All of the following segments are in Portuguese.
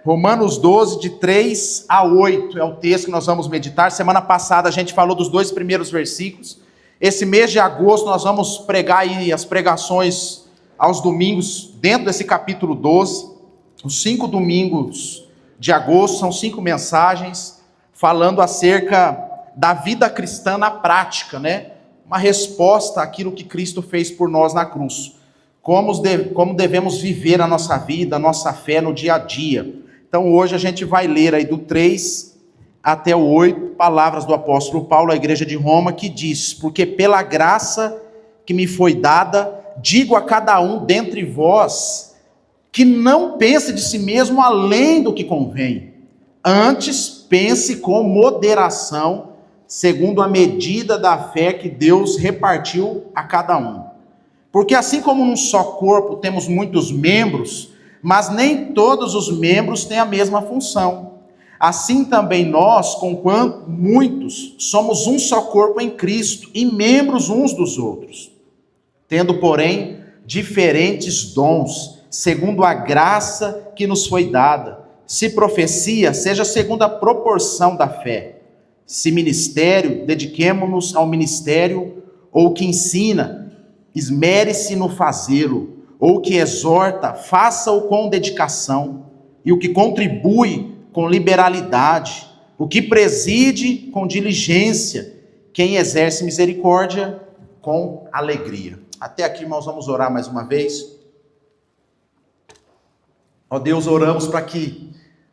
Romanos 12, de 3 a 8, é o texto que nós vamos meditar. Semana passada a gente falou dos 2 primeiros versículos. Esse mês de agosto nós vamos pregar aí as pregações aos domingos, dentro desse capítulo 12. Os 5 domingos de agosto são 5 mensagens, falando acerca da vida cristã na prática, né? Uma resposta àquilo que Cristo fez por nós na cruz. Como devemos viver a nossa vida, a nossa fé no dia a dia. Então hoje a gente vai ler aí do 3 até o 8, palavras do apóstolo Paulo à igreja de Roma, que diz: porque pela graça que me foi dada, digo a cada um dentre vós, que não pense de si mesmo além do que convém. Antes pense com moderação, segundo a medida da fé que Deus repartiu a cada um. Porque assim como num só corpo temos muitos membros, mas nem todos os membros têm a mesma função. Assim também nós, conquanto muitos, somos um só corpo em Cristo e membros uns dos outros. Tendo, porém, diferentes dons, segundo a graça que nos foi dada. Se profecia, seja segundo a proporção da fé. Se ministério, dediquemo-nos ao ministério, ou o que ensina, esmere-se no fazê-lo, ou o que exorta, faça-o com dedicação, e o que contribui com liberalidade, o que preside com diligência, quem exerce misericórdia com alegria. Até aqui, irmãos, vamos orar mais uma vez. Ó Deus, oramos para que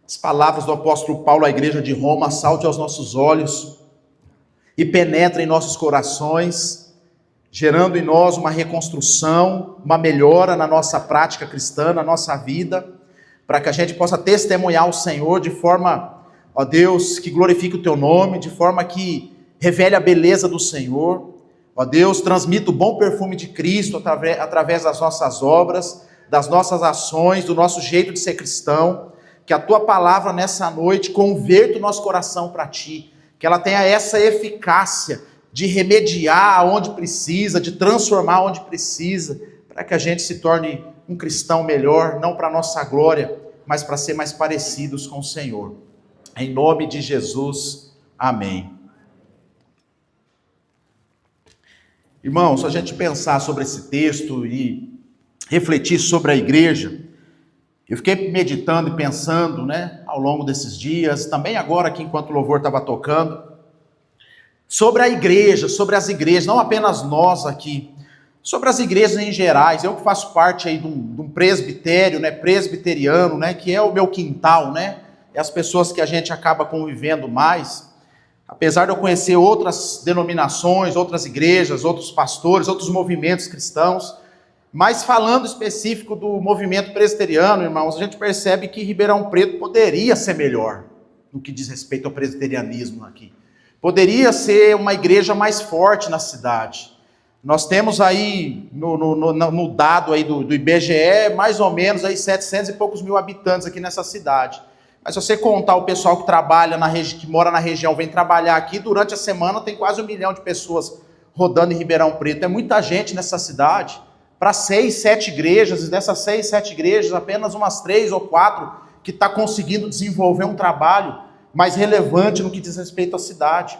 as palavras do apóstolo Paulo à igreja de Roma saltem aos nossos olhos e penetrem em nossos corações, gerando em nós uma reconstrução, uma melhora na nossa prática cristã, na nossa vida, para que a gente possa testemunhar o Senhor de forma, ó Deus, que glorifique o Teu nome, de forma que revele a beleza do Senhor. Ó Deus, transmita o bom perfume de Cristo através das nossas obras, das nossas ações, do nosso jeito de ser cristão. Que a Tua palavra nessa noite converta o nosso coração para Ti, que ela tenha essa eficácia de remediar onde precisa, de transformar onde precisa, para que a gente se torne um cristão melhor, não para a nossa glória, mas para ser mais parecidos com o Senhor. Em nome de Jesus, amém. Irmãos, se a gente pensar sobre esse texto e refletir sobre a igreja, eu fiquei meditando e pensando, né, ao longo desses dias, também agora aqui enquanto o louvor estava tocando, sobre a igreja, sobre as igrejas, não apenas nós aqui, sobre as igrejas em gerais. Eu que faço parte aí de um presbitério, né, presbiteriano, né, que é o meu quintal, né, é as pessoas que a gente acaba convivendo mais. Apesar de eu conhecer outras denominações, outras igrejas, outros pastores, outros movimentos cristãos, mas falando específico do movimento presbiteriano, irmãos, a gente percebe que Ribeirão Preto poderia ser melhor no que diz respeito ao presbiterianismo aqui. Poderia ser uma igreja mais forte na cidade. Nós temos aí, no dado aí do IBGE, mais ou menos aí 700 e poucos mil habitantes aqui nessa cidade. Mas se você contar o pessoal que trabalha que mora na região, vem trabalhar aqui, durante a semana tem quase 1 milhão de pessoas rodando em Ribeirão Preto. É muita gente nessa cidade. Para 6, 7 igrejas, e dessas 6, 7 igrejas, apenas umas 3 ou 4 que está conseguindo desenvolver um trabalho mais relevante no que diz respeito à cidade.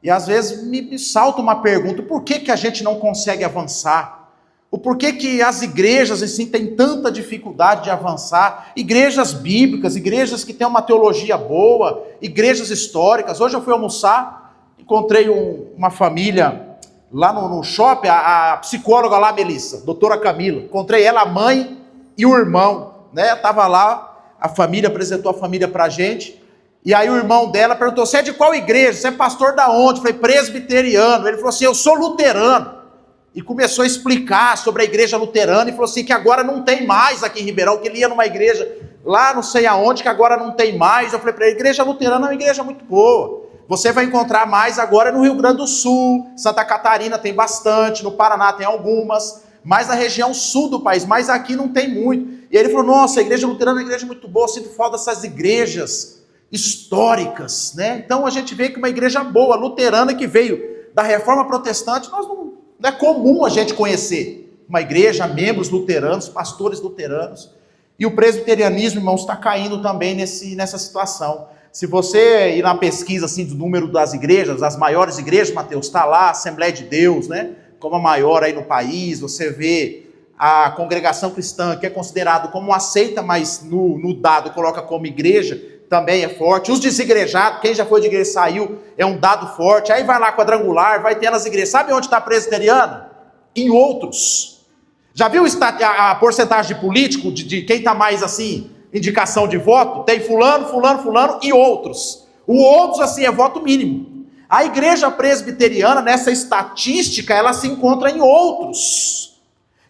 E às vezes me salta uma pergunta: por que a gente não consegue avançar? O porquê que as igrejas assim têm tanta dificuldade de avançar? Igrejas bíblicas, igrejas que têm uma teologia boa, igrejas históricas. Hoje eu fui almoçar, encontrei uma família lá no shopping, a psicóloga lá, Melissa, doutora Camila. Encontrei ela, a mãe e o irmão, né? Tava lá, a família apresentou a família pra gente. E aí o irmão dela perguntou: você é de qual igreja? Você é pastor da onde? Eu falei: presbiteriano. Ele falou assim: eu sou luterano. E começou a explicar sobre a igreja luterana e falou assim que agora não tem mais aqui em Ribeirão, que ele ia numa igreja lá não sei aonde, que agora não tem mais. Eu falei para ele: a igreja luterana é uma igreja muito boa. Você vai encontrar mais agora no Rio Grande do Sul, Santa Catarina tem bastante, no Paraná tem algumas, mais na região sul do país, mas aqui não tem muito. E ele falou: nossa, a igreja luterana é uma igreja muito boa, eu sinto falta dessas igrejas históricas, né? Então a gente vê que uma igreja boa, luterana, que veio da reforma protestante, não é comum a gente conhecer uma igreja, membros luteranos, pastores luteranos. E o presbiterianismo, irmãos, está caindo também nessa situação. Se você ir na pesquisa assim, do número das igrejas, as maiores igrejas, Mateus, está lá, a Assembleia de Deus, né? Como a maior aí no país, você vê a congregação cristã, que é considerado como aceita, mas no dado coloca como igreja, também é forte. Os desigrejados, quem já foi de igreja e saiu, é um dado forte. Aí vai lá quadrangular, vai ter nas igrejas. Sabe onde está presbiteriano? Em outros. Já viu a porcentagem de político, de quem está mais assim, indicação de voto? Tem fulano, fulano, fulano e outros. O outros, assim, é voto mínimo. A igreja presbiteriana, nessa estatística, ela se encontra em outros.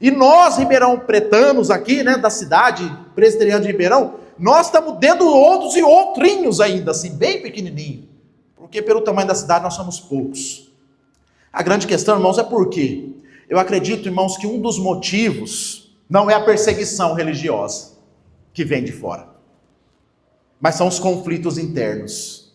E nós, ribeirão pretanos aqui, né, da cidade presbiteriana de Ribeirão, nós estamos dentro de outros e outrinhos ainda, assim, bem pequenininho. Porque pelo tamanho da cidade nós somos poucos. A grande questão, irmãos, é por quê? Eu acredito, irmãos, que um dos motivos não é a perseguição religiosa que vem de fora, mas são os conflitos internos,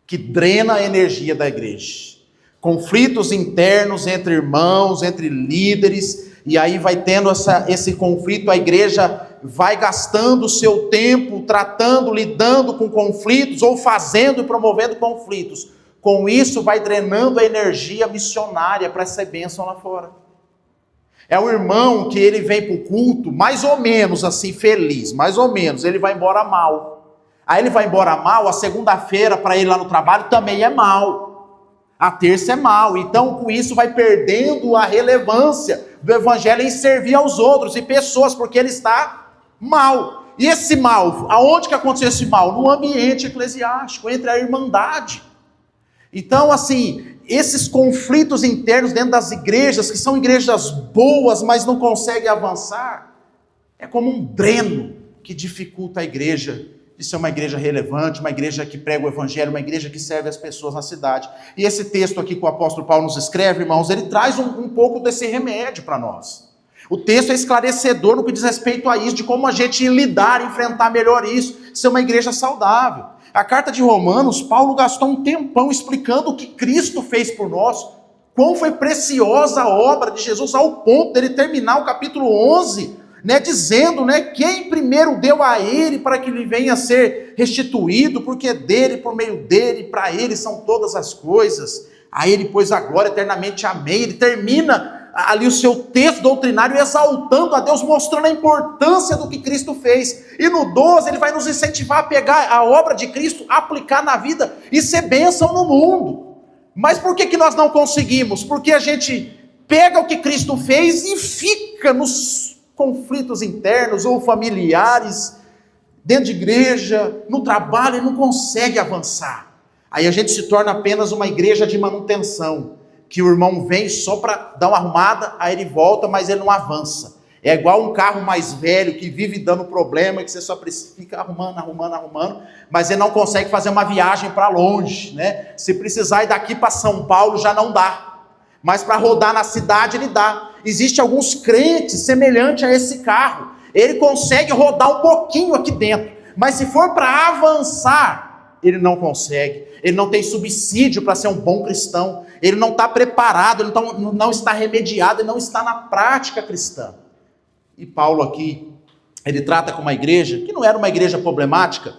que drena a energia da igreja. Conflitos internos entre irmãos, entre líderes, e aí vai tendo esse conflito, a igreja vai gastando o seu tempo tratando, lidando com conflitos, ou fazendo e promovendo conflitos. Com isso vai drenando a energia missionária para essa bênção lá fora. É o irmão que ele vem para o culto, mais ou menos assim, feliz, mais ou menos, ele vai embora mal. Aí ele vai embora mal, a segunda-feira para ele lá no trabalho também é mal. A terça é mal. Então com isso vai perdendo a relevância do evangelho em servir aos outros e pessoas, porque ele está mal. E esse mal, aonde que aconteceu esse mal? No ambiente eclesiástico, entre a irmandade. Então assim, esses conflitos internos dentro das igrejas, que são igrejas boas, mas não conseguem avançar, é como um dreno que dificulta a igreja de ser uma igreja relevante, uma igreja que prega o evangelho, uma igreja que serve as pessoas na cidade. E esse texto aqui que o apóstolo Paulo nos escreve, irmãos, ele traz um pouco desse remédio para nós. O texto é esclarecedor no que diz respeito a isso, de como a gente lidar, enfrentar melhor isso, ser uma igreja saudável. A carta de Romanos, Paulo gastou um tempão explicando o que Cristo fez por nós, quão foi preciosa a obra de Jesus, ao ponto dele terminar o capítulo 11, dizendo quem primeiro deu a ele para que ele venha a ser restituído, porque dele, por meio dele, para ele são todas as coisas, a ele pois a glória eternamente, amém. Ele termina ali o seu texto doutrinário exaltando a Deus, mostrando a importância do que Cristo fez. E no 12 ele vai nos incentivar a pegar a obra de Cristo, aplicar na vida e ser bênção no mundo. Mas por que nós não conseguimos? Porque a gente pega o que Cristo fez e fica nos conflitos internos ou familiares, dentro de igreja, no trabalho, e não consegue avançar. Aí a gente se torna apenas uma igreja de manutenção, que o irmão vem só para dar uma arrumada, aí ele volta, mas ele não avança. É igual um carro mais velho que vive dando problema, que você só fica arrumando, mas ele não consegue fazer uma viagem para longe, Se precisar ir daqui para São Paulo já não dá, mas para rodar na cidade ele dá. Existem alguns crentes semelhantes a esse carro, ele consegue rodar um pouquinho aqui dentro, mas se for para avançar, ele não consegue. Ele não tem subsídio para ser um bom cristão, ele não está preparado, ele não está remediado, ele não está na prática cristã. E Paulo aqui, ele trata com uma igreja, que não era uma igreja problemática,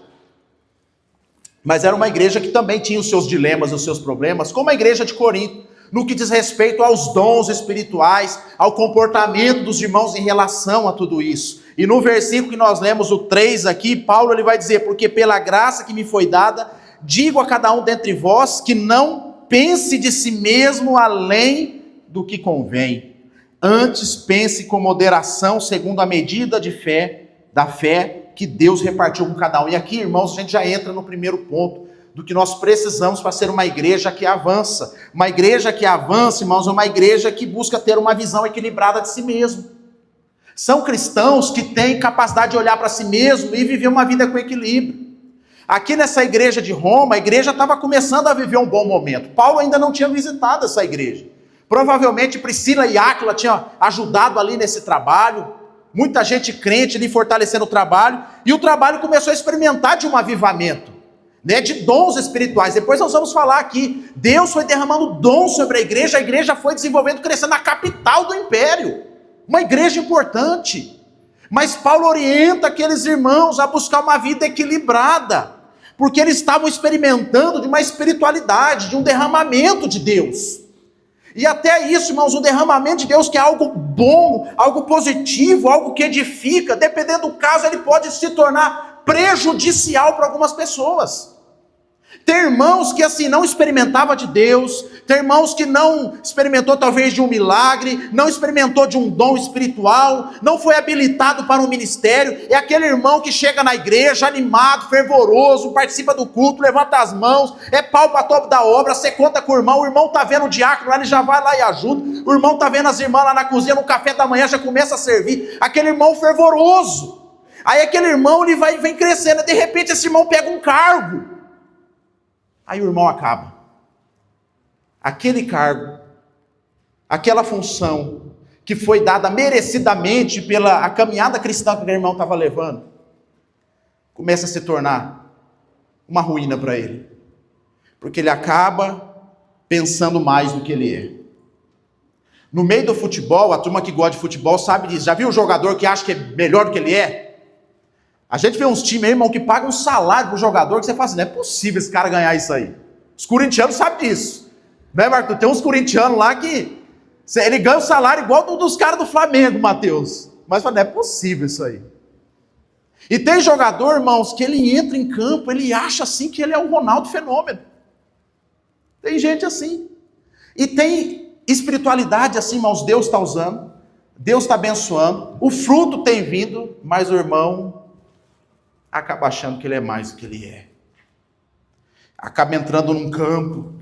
mas era uma igreja que também tinha os seus dilemas, os seus problemas, como a igreja de Corinto, no que diz respeito aos dons espirituais, ao comportamento dos irmãos em relação a tudo isso. E no versículo que nós lemos, o 3 aqui, Paulo ele vai dizer, porque pela graça que me foi dada, digo a cada um dentre vós que não pense de si mesmo além do que convém. Antes pense com moderação, segundo a medida da fé que Deus repartiu com cada um. E aqui, irmãos, a gente já entra no primeiro ponto do que nós precisamos para ser uma igreja que avança. Uma igreja que avança, irmãos, é uma igreja que busca ter uma visão equilibrada de si mesmo. São cristãos que têm capacidade de olhar para si mesmo e viver uma vida com equilíbrio. Aqui nessa igreja de Roma, a igreja estava começando a viver um bom momento. Paulo ainda não tinha visitado essa igreja. Provavelmente Priscila e Áquila tinham ajudado ali nesse trabalho. Muita gente crente ali fortalecendo o trabalho. E o trabalho começou a experimentar de um avivamento, de dons espirituais. Depois nós vamos falar aqui. Deus foi derramando dons sobre a igreja foi desenvolvendo, crescendo na capital do império. Uma igreja importante. Mas Paulo orienta aqueles irmãos a buscar uma vida equilibrada, porque eles estavam experimentando de uma espiritualidade, de um derramamento de Deus. E até isso, irmãos, um derramamento de Deus que é algo bom, algo positivo, algo que edifica, dependendo do caso, ele pode se tornar prejudicial para algumas pessoas. Tem irmãos que assim não experimentava de Deus, tem irmãos que não experimentou talvez de um milagre, não experimentou de um dom espiritual, não foi habilitado para um ministério, é aquele irmão que chega na igreja animado, fervoroso, participa do culto, levanta as mãos, é pau para topo da obra, você conta com o irmão tá vendo o diácono lá, ele já vai lá e ajuda, o irmão tá vendo as irmãs lá na cozinha, no café da manhã já começa a servir, aquele irmão fervoroso. Aí aquele irmão ele vem crescendo, de repente esse irmão pega um cargo. Aí o irmão acaba. Aquele cargo, aquela função que foi dada merecidamente pela caminhada cristã que o irmão estava levando, começa a se tornar uma ruína para ele. Porque ele acaba pensando mais do que ele é. No meio do futebol, a turma que gosta de futebol sabe disso. Já viu um jogador que acha que é melhor do que ele é? A gente vê uns times aí, irmão, que pagam um salário pro jogador, que você fala assim, não é possível esse cara ganhar isso aí. Os corintianos sabem disso. Né, Marco? Tem uns corintianos lá que ele ganha o salário igual dos caras do Flamengo, Matheus. Mas fala, não é possível isso aí. E tem jogador, irmãos, que ele entra em campo, ele acha assim que ele é o Ronaldo Fenômeno. Tem gente assim. E tem espiritualidade assim, irmãos, Deus está usando, Deus está abençoando, o fruto tem vindo, mas o irmão acaba achando que ele é mais do que ele é. Acaba entrando num campo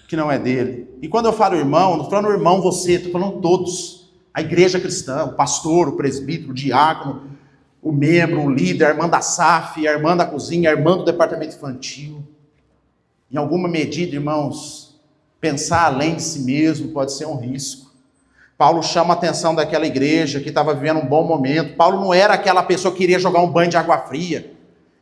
que não é dele. E quando eu falo irmão, não estou falando irmão você, estou falando todos. A igreja cristã, o pastor, o presbítero, o diácono, o membro, o líder, a irmã da SAF, a irmã da cozinha, a irmã do departamento infantil. Em alguma medida, irmãos, pensar além de si mesmo pode ser um risco. Paulo chama a atenção daquela igreja que estava vivendo um bom momento. Paulo não era aquela pessoa que queria jogar um banho de água fria.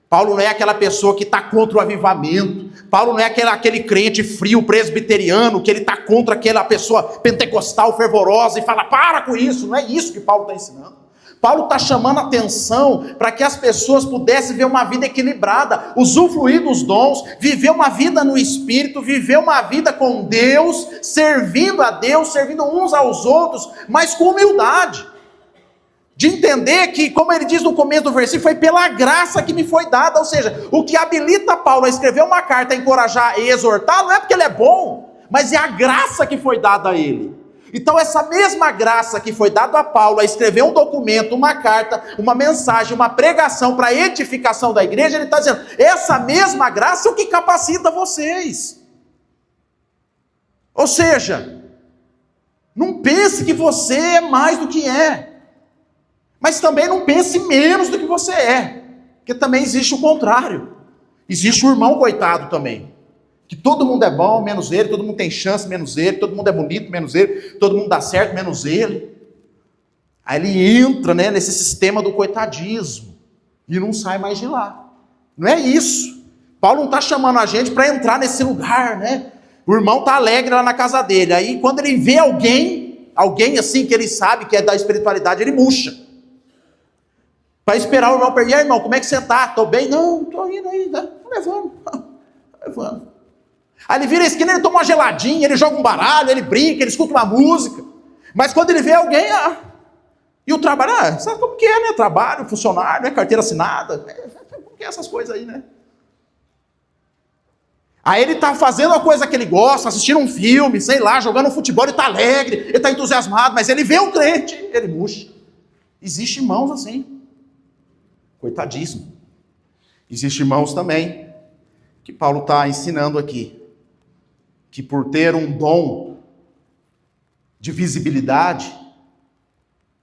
Paulo não é aquela pessoa que está contra o avivamento. Paulo não é aquele crente frio, presbiteriano, que ele está contra aquela pessoa pentecostal, fervorosa, e fala, para com isso. Não é isso que Paulo está ensinando. Paulo está chamando a atenção para que as pessoas pudessem ver uma vida equilibrada, usufruir dos dons, viver uma vida no Espírito, viver uma vida com Deus, servindo a Deus, servindo uns aos outros, mas com humildade. De entender que, como ele diz no começo do versículo, foi pela graça que me foi dada, ou seja, o que habilita Paulo a escrever uma carta, a encorajar e exortar, não é porque ele é bom, mas é a graça que foi dada a ele. Então essa mesma graça que foi dada a Paulo a escrever um documento, uma carta, uma mensagem, uma pregação para a edificação da igreja, ele está dizendo, essa mesma graça é o que capacita vocês. Ou seja, não pense que você é mais do que é, mas também não pense menos do que você é, porque também existe o contrário, existe o irmão coitado também. Que todo mundo é bom, menos ele, todo mundo tem chance, menos ele, todo mundo é bonito, menos ele, todo mundo dá certo, menos ele. Aí ele entra, né, nesse sistema do coitadismo e não sai mais de lá. Não é isso. Paulo não está chamando a gente para entrar nesse lugar, né? O irmão está alegre lá na casa dele, aí quando ele vê alguém assim que ele sabe que é da espiritualidade, ele murcha. Para esperar o irmão perguntar, irmão, como é que você está? Estou bem? Não, estou indo aí, estou levando. Aí ele vira a esquina, ele toma uma geladinha, ele joga um baralho, ele brinca, ele escuta uma música. Mas quando ele vê alguém, e o trabalho, sabe como que é, né? Trabalho, funcionário, né? Carteira assinada, como que é essas coisas aí, né? Aí ele está fazendo a coisa que ele gosta, assistindo um filme, sei lá, jogando futebol, ele está alegre, ele está entusiasmado, mas ele vê um crente, ele murcha. Existem irmãos assim, coitadíssimo. Existem irmãos também, que Paulo está ensinando aqui, que por ter um dom de visibilidade,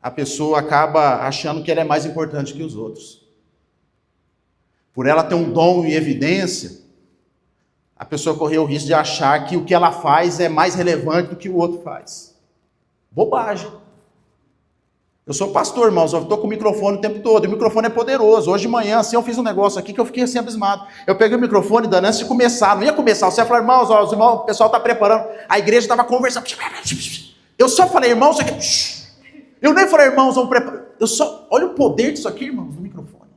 a pessoa acaba achando que ela é mais importante que os outros. Por ela ter um dom em evidência, a pessoa correu o risco de achar que o que ela faz é mais relevante do que o outro faz. Bobagem. Eu sou pastor, irmãos, eu estou com o microfone o tempo todo, e o microfone é poderoso. Hoje de manhã, assim, eu fiz um negócio aqui que eu fiquei assim abismado. Eu peguei o microfone, Dani, antes de começar, não ia começar, você ia falar, irmãos, o pessoal está preparando, a igreja estava conversando. Eu só falei, irmãos, aqui. Eu nem falei, irmãos, vamos preparar. Olha o poder disso aqui, irmãos, do microfone.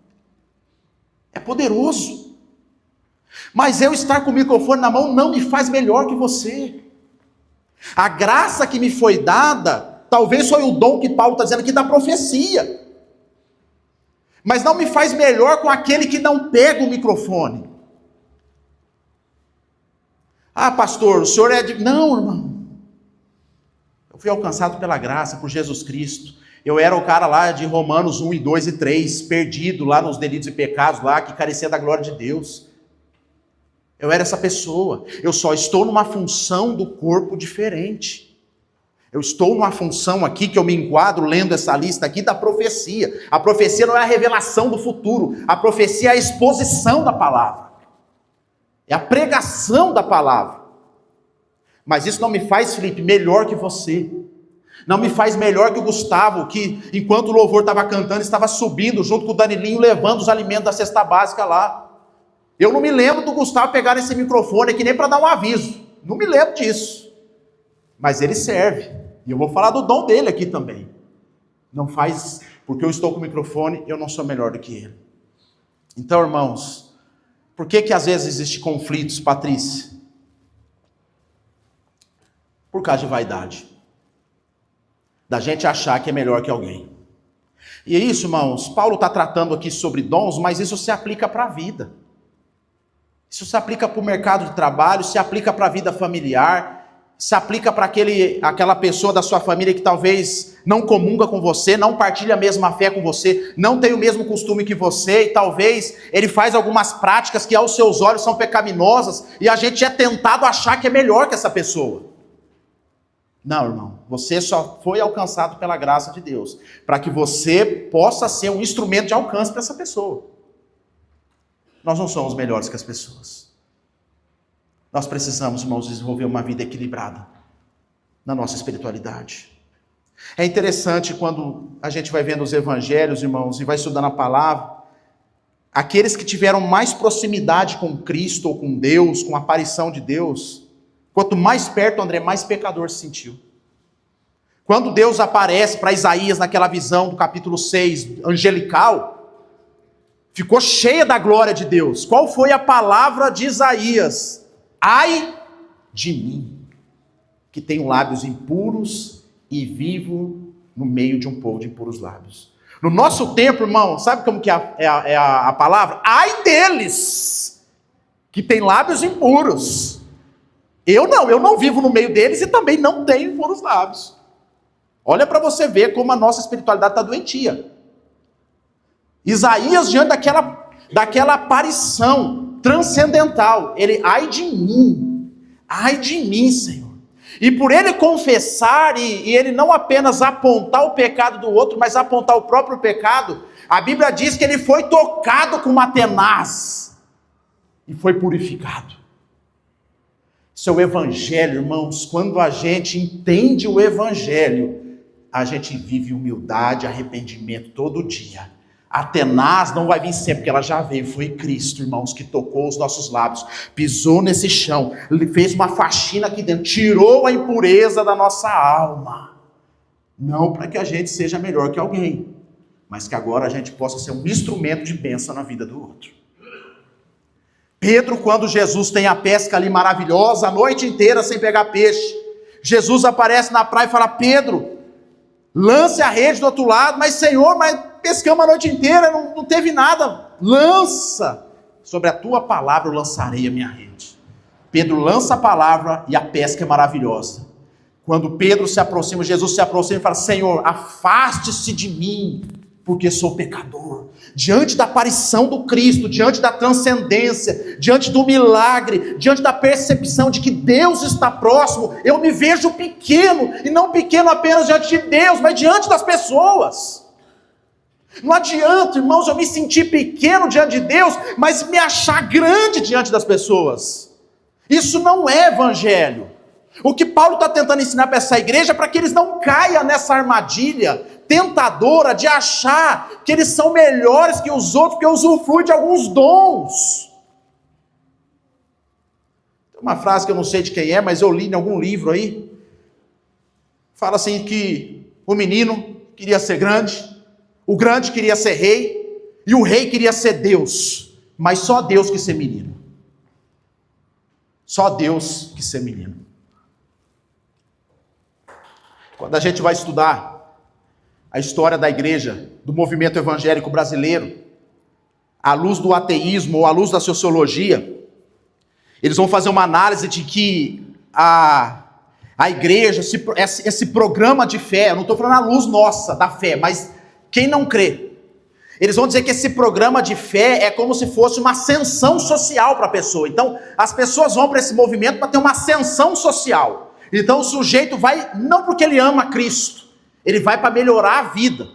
É poderoso. Mas eu estar com o microfone na mão não me faz melhor que você. A graça que me foi dada, talvez foi o dom que Paulo está dizendo aqui da profecia. Mas não me faz melhor com aquele que não pega o microfone. Ah, pastor, o senhor é de... Não, irmão. Eu fui alcançado pela graça, por Jesus Cristo. Eu era o cara lá de Romanos 1, 2 e 3, perdido lá nos delitos e pecados, lá que carecia da glória de Deus. Eu era essa pessoa. Eu só estou numa função do corpo diferente. Eu estou numa função aqui que eu me enquadro lendo essa lista aqui da profecia. A profecia não é a revelação do futuro. A profecia é a exposição da palavra. É a pregação da palavra. Mas isso não me faz, Felipe, melhor que você. Não me faz melhor que o Gustavo, que enquanto o louvor estava cantando, estava subindo junto com o Danilinho, levando os alimentos da cesta básica lá. Eu não me lembro do Gustavo pegar esse microfone aqui nem para dar um aviso. Não me lembro disso. Mas ele serve. E eu vou falar do dom dele aqui também. Não faz, porque eu estou com o microfone, eu não sou melhor do que ele. Então, irmãos, por que às vezes existem conflitos, Patrícia? Por causa de vaidade. Da gente achar que é melhor que alguém. E é isso, irmãos, Paulo está tratando aqui sobre dons, mas isso se aplica para a vida. Isso se aplica para o mercado de trabalho, se aplica para a vida familiar, se aplica para aquela pessoa da sua família que talvez não comunga com você, não partilha a mesma fé com você, não tem o mesmo costume que você, e talvez ele faz algumas práticas que aos seus olhos são pecaminosas, e a gente é tentado a achar que é melhor que essa pessoa. Não, irmão, você só foi alcançado pela graça de Deus, para que você possa ser um instrumento de alcance para essa pessoa. Nós não somos melhores que as pessoas. Nós precisamos, irmãos, desenvolver uma vida equilibrada na nossa espiritualidade. É interessante quando a gente vai vendo os evangelhos, irmãos, e vai estudando a palavra, aqueles que tiveram mais proximidade com Cristo ou com Deus, com a aparição de Deus, quanto mais perto, André, mais pecador se sentiu. Quando Deus aparece para Isaías naquela visão do capítulo 6, angelical, ficou cheia da glória de Deus. Qual foi a palavra de Isaías? Ai de mim, que tenho lábios impuros e vivo no meio de um povo de impuros lábios. No nosso tempo, irmão, sabe como que é a palavra? Ai deles, que tem lábios impuros. Eu não vivo no meio deles e também não tenho impuros lábios. Olha para você ver como a nossa espiritualidade está doentia. Isaías, diante daquela aparição transcendental, ele, ai de mim, Senhor. E por ele confessar, e ele não apenas apontar o pecado do outro, mas apontar o próprio pecado, a Bíblia diz que ele foi tocado com uma tenaz, e foi purificado. Isso é o evangelho, irmãos. Quando a gente entende o evangelho, a gente vive humildade, arrependimento todo dia. A tenaz não vai vir sempre, porque ela já veio. Foi Cristo, irmãos, que tocou os nossos lábios, pisou nesse chão, fez uma faxina aqui dentro, tirou a impureza da nossa alma. Não para que a gente seja melhor que alguém, mas que agora a gente possa ser um instrumento de bênção na vida do outro. Pedro, quando Jesus tem a pesca ali maravilhosa, a noite inteira sem pegar peixe, Jesus aparece na praia e fala: Pedro, lance a rede do outro lado. Mas Senhor, pescamos a noite inteira, não teve nada. Lança, sobre a tua palavra eu lançarei a minha rede. Pedro lança a palavra e a pesca é maravilhosa. Quando Pedro se aproxima, Jesus se aproxima e fala: Senhor, afaste-se de mim, porque sou pecador. Diante da aparição do Cristo, diante da transcendência, diante do milagre, diante da percepção de que Deus está próximo, eu me vejo pequeno, e não pequeno apenas diante de Deus, mas diante das pessoas. Não adianta, irmãos, eu me sentir pequeno diante de Deus, mas me achar grande diante das pessoas. Isso não é evangelho. O que Paulo está tentando ensinar para essa igreja é para que eles não caiam nessa armadilha tentadora de achar que eles são melhores que os outros, porque usufruem de alguns dons. Tem uma frase que eu não sei de quem é, mas eu li em algum livro aí. Fala assim que o menino queria ser grande, O grande queria ser rei, e o rei queria ser Deus. Mas só Deus quis ser menino. Só Deus quis ser menino. Quando a gente vai estudar a história da igreja, do movimento evangélico brasileiro, à luz do ateísmo ou à luz da sociologia, eles vão fazer uma análise de que a igreja, esse programa de fé, eu não estou falando à luz nossa, da fé, mas quem não crê, eles vão dizer que esse programa de fé é como se fosse uma ascensão social para a pessoa. Então, as pessoas vão para esse movimento para ter uma ascensão social. Então, o sujeito vai, não porque ele ama Cristo, ele vai para melhorar a vida.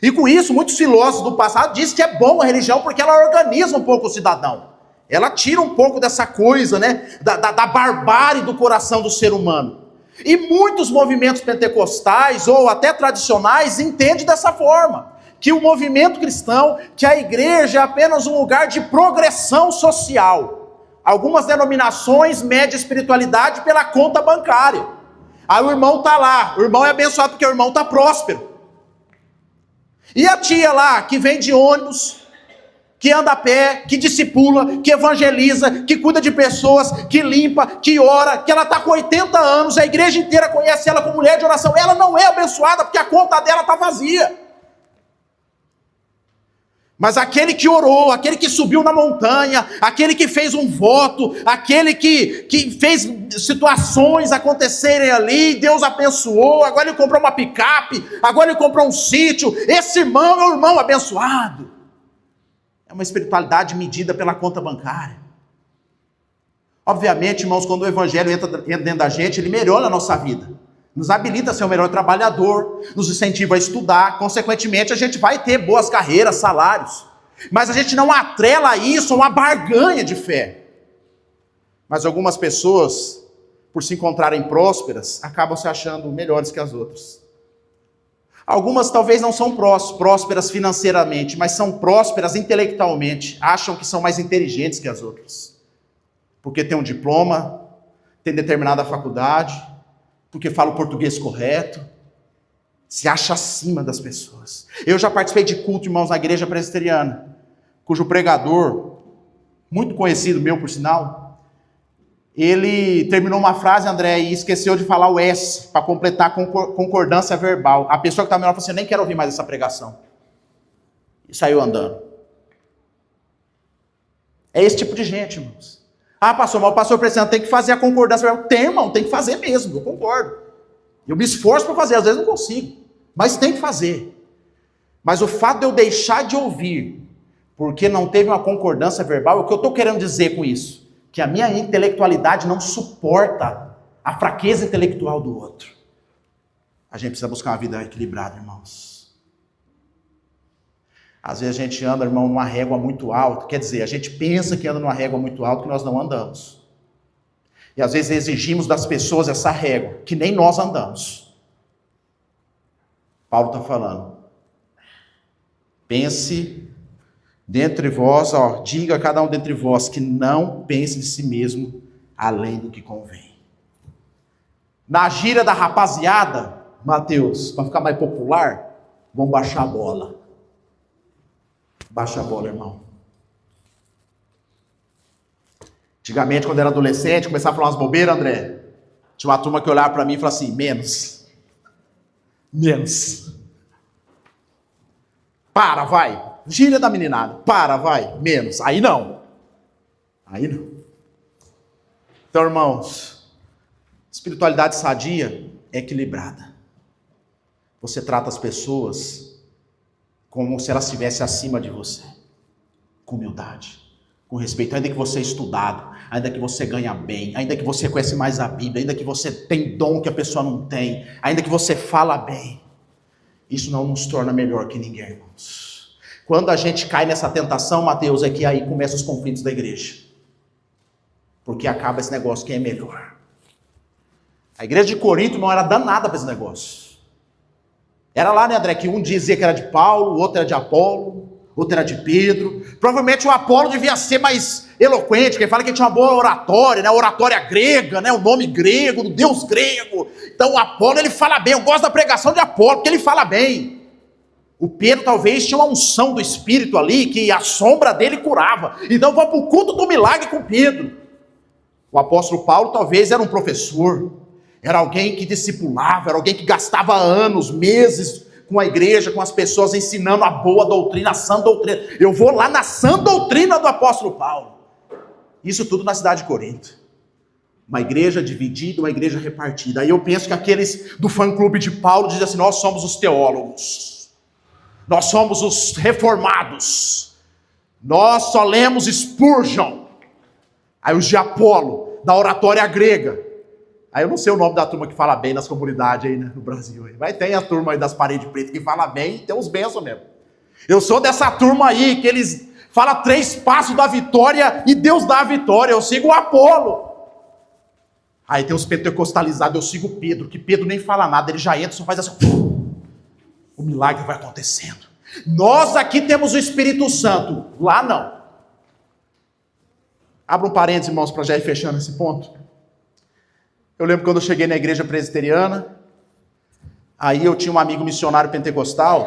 E com isso, muitos filósofos do passado dizem que é bom a religião porque ela organiza um pouco o cidadão. Ela tira um pouco dessa coisa, né, da barbárie do coração do ser humano. E muitos movimentos pentecostais ou até tradicionais entendem dessa forma, que o movimento cristão, que a igreja é apenas um lugar de progressão social. Algumas denominações medem espiritualidade pela conta bancária. Aí o irmão está lá, o irmão é abençoado porque o irmão está próspero. E a tia lá, que vem de ônibus, que anda a pé, que discipula, que evangeliza, que cuida de pessoas, que limpa, que ora, que ela está com 80 anos, a igreja inteira conhece ela como mulher de oração, ela não é abençoada porque a conta dela está vazia. Mas aquele que orou, aquele que subiu na montanha, aquele que fez um voto, aquele que fez situações acontecerem ali, Deus abençoou, agora ele comprou uma picape, agora ele comprou um sítio, esse irmão é o irmão abençoado. É uma espiritualidade medida pela conta bancária. Obviamente, irmãos, quando o evangelho entra dentro da gente, ele melhora a nossa vida. Nos habilita a ser um melhor trabalhador, nos incentiva a estudar, consequentemente a gente vai ter boas carreiras, salários. Mas a gente não atrela isso a uma barganha de fé. Mas algumas pessoas, por se encontrarem prósperas, acabam se achando melhores que as outras. Algumas talvez não são prósperas financeiramente, mas são prósperas intelectualmente, acham que são mais inteligentes que as outras. Porque tem um diploma, tem determinada faculdade, porque fala o português correto, se acha acima das pessoas. Eu já participei de culto, irmãos, na igreja presbiteriana, cujo pregador, muito conhecido meu por sinal, ele terminou uma frase, André, e esqueceu de falar o S, para completar a concordância verbal. A pessoa que estava melhor falou assim, eu nem quero ouvir mais essa pregação. E saiu andando. É esse tipo de gente, irmãos. Ah, pastor, mas o pastor presidente tem que fazer a concordância verbal. Tem, irmão, tem que fazer mesmo, eu concordo. Eu me esforço para fazer, às vezes não consigo, mas tem que fazer. Mas o fato de eu deixar de ouvir, porque não teve uma concordância verbal, o que eu estou querendo dizer com isso? Que a minha intelectualidade não suporta a fraqueza intelectual do outro. A gente precisa buscar uma vida equilibrada, irmãos. Às vezes a gente anda, irmão, numa régua muito alta. Quer dizer, a gente pensa que anda numa régua muito alta que nós não andamos. E às vezes exigimos das pessoas essa régua, que nem nós andamos. Paulo está falando. Pense dentre vós, diga a cada um dentre vós que não pense de si mesmo além do que convém. Na gíria da rapaziada, Mateus, para ficar mais popular, vamos baixar a bola. Baixa a bola, irmão. Antigamente, quando eu era adolescente, começava a falar umas bobeiras, André. Tinha uma turma que olhava para mim e falava assim, menos. Menos. Para, vai. Gíria da meninada. Para, vai. Menos. Aí não. Aí não. Então, irmãos, espiritualidade sadia é equilibrada. Você trata as pessoas como se ela estivesse acima de você, com humildade, com respeito, ainda que você é estudado, ainda que você ganha bem, ainda que você conhece mais a Bíblia, ainda que você tem dom que a pessoa não tem, ainda que você fala bem, isso não nos torna melhor que ninguém, irmãos. Quando a gente cai nessa tentação, Mateus, é que aí começam os conflitos da igreja, porque acaba esse negócio, quem é melhor. A igreja de Corinto não era danada para esse negócio. Era lá, né, André, que um dizia que era de Paulo, o outro era de Apolo, outro era de Pedro. Provavelmente o Apolo devia ser mais eloquente, porque ele fala que ele tinha uma boa oratória, né, oratória grega, né, o nome grego, do Deus grego. Então o Apolo, ele fala bem, eu gosto da pregação de Apolo, porque ele fala bem. O Pedro talvez tinha uma unção do Espírito ali, que a sombra dele curava. Então vamos para o culto do milagre com Pedro. O apóstolo Paulo talvez era um professor, era alguém que discipulava, era alguém que gastava anos, meses com a igreja, com as pessoas, ensinando a boa doutrina, a sã doutrina. Eu vou lá na sã doutrina do apóstolo Paulo. Isso tudo na cidade de Corinto. Uma igreja dividida, uma igreja repartida. Aí eu penso que aqueles do fã-clube de Paulo dizem assim: nós somos os teólogos, nós somos os reformados, nós só lemos Spurgeon. Aí os de Apolo, da oratória grega. Aí eu não sei o nome da turma que fala bem nas comunidades aí, né, no Brasil. Mas tem a turma aí das paredes pretas que fala bem, tem uns bênçãos mesmo. Eu sou dessa turma aí, que eles falam 3 passos da vitória e Deus dá a vitória. Eu sigo o Apolo. Aí tem os pentecostalizados, eu sigo o Pedro, que Pedro nem fala nada, ele já entra, só faz assim, o milagre vai acontecendo. Nós aqui temos o Espírito Santo, lá não. Abra um parênteses, irmãos, para já ir fechando esse ponto. Eu lembro quando eu cheguei na igreja presbiteriana, aí eu tinha um amigo missionário pentecostal,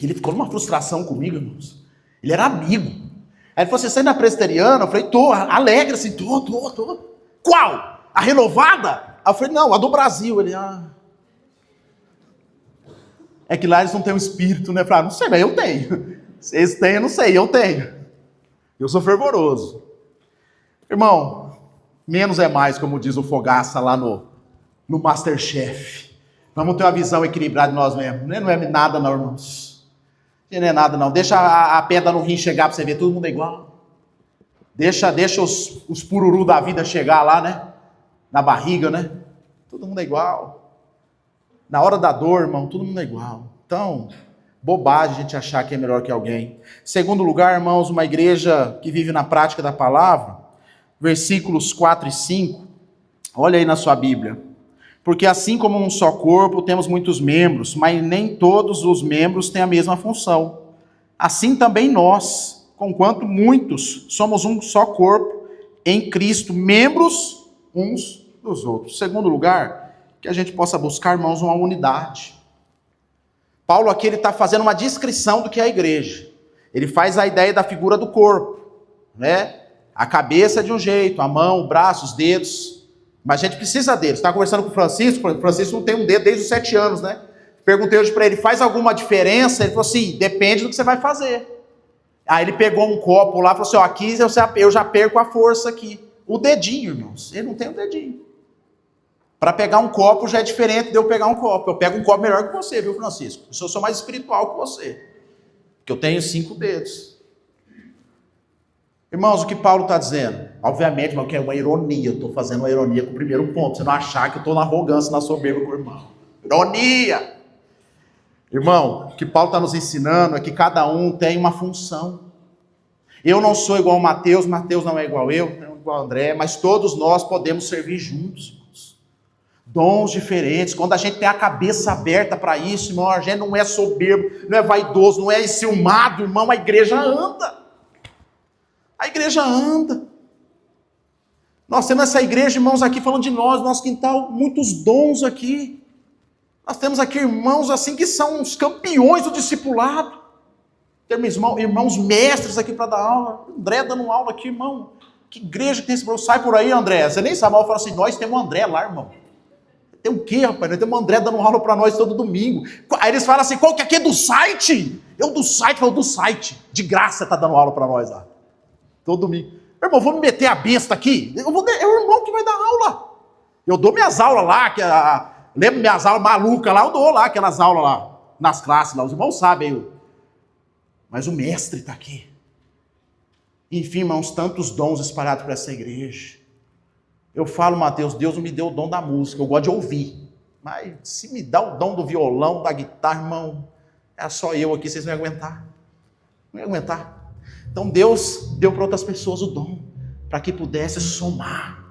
ele ficou numa frustração comigo, irmãos. Ele era amigo. Aí ele falou: você sai na presbiteriana? Eu falei: tô, alegre assim, tô. Qual? A renovada? Aí eu falei: não, a do Brasil. Ele: é que lá eles não têm um espírito, né? Eu falei: não sei, mas eu tenho. Vocês têm, eu não sei, eu tenho. Eu sou fervoroso. Irmão, menos é mais, como diz o Fogaça lá no Masterchef. Vamos ter uma visão equilibrada de nós mesmos. Não é nada não, irmãos. Não é nada não. Deixa a pedra no rim chegar para você ver, todo mundo é igual. Deixa os pururu da vida chegar lá, né? Na barriga, né? Todo mundo é igual. Na hora da dor, irmão, todo mundo é igual. Então, bobagem a gente achar que é melhor que alguém. Segundo lugar, irmãos, uma igreja que vive na prática da palavra, versículos 4 e 5, olha aí na sua Bíblia. Porque assim como um só corpo, temos muitos membros, mas nem todos os membros têm a mesma função. Assim também nós, conquanto muitos, somos um só corpo em Cristo, membros uns dos outros. Segundo lugar, que a gente possa buscar, irmãos, uma unidade. Paulo aqui ele está fazendo uma descrição do que é a igreja. Ele faz a ideia da figura do corpo, né? A cabeça é de um jeito, a mão, o braço, os dedos. Mas a gente precisa deles. Estava conversando com o Francisco não tem um dedo desde os 7 anos, né? Perguntei hoje para ele: faz alguma diferença? Ele falou assim: depende do que você vai fazer. Aí ele pegou um copo lá e falou assim: ó, aqui eu já perco a força aqui. O dedinho, irmãos, ele não tem o dedinho. Para pegar um copo já é diferente de eu pegar um copo. Eu pego um copo melhor que você, viu, Francisco? Eu sou mais espiritual que você. Porque eu tenho 5 dedos. Irmãos, o que Paulo está dizendo? Obviamente, irmão, que é uma ironia. Eu estou fazendo uma ironia com o primeiro ponto. Você não achar que eu estou na arrogância, na soberba com o irmão. Ironia! Irmão, o que Paulo está nos ensinando é que cada um tem uma função. Eu não sou igual ao Mateus não é igual eu, não é igual ao André, mas todos nós podemos servir juntos, irmãos. Dons diferentes. Quando a gente tem a cabeça aberta para isso, irmão, a gente não é soberbo, não é vaidoso, não é enciumado, irmão, a igreja anda. A igreja anda. Nós temos essa igreja, irmãos, aqui falando de nós, nosso quintal, muitos dons aqui. Nós temos aqui irmãos assim que são os campeões do discipulado. Temos irmãos mestres aqui para dar aula. André dando aula aqui, irmão. Que igreja que tem esse problema? Sai por aí, André. Você nem sabe, eu falo assim: nós temos um André lá, irmão. Tem o quê, rapaz? Nós temos um André dando aula para nós todo domingo. Aí eles falam assim: qual que é aqui do site? Eu do site, falo do site. De graça tá dando aula para nós lá. Todo domingo. Irmão, vou me meter a besta aqui? É o irmão que vai dar aula. Eu dou minhas aulas lá, lembro minhas aulas malucas lá, eu dou lá aquelas aulas lá, nas classes lá, os irmãos sabem. Mas o mestre está aqui. Enfim, irmãos, tantos dons espalhados para essa igreja. Eu falo, Mateus, Deus não me deu o dom da música, eu gosto de ouvir. Mas se me dá o dom do violão, da guitarra, irmão, é só eu aqui, vocês não iam aguentar. Não iam aguentar. Então Deus deu para outras pessoas o dom, para que pudesse somar.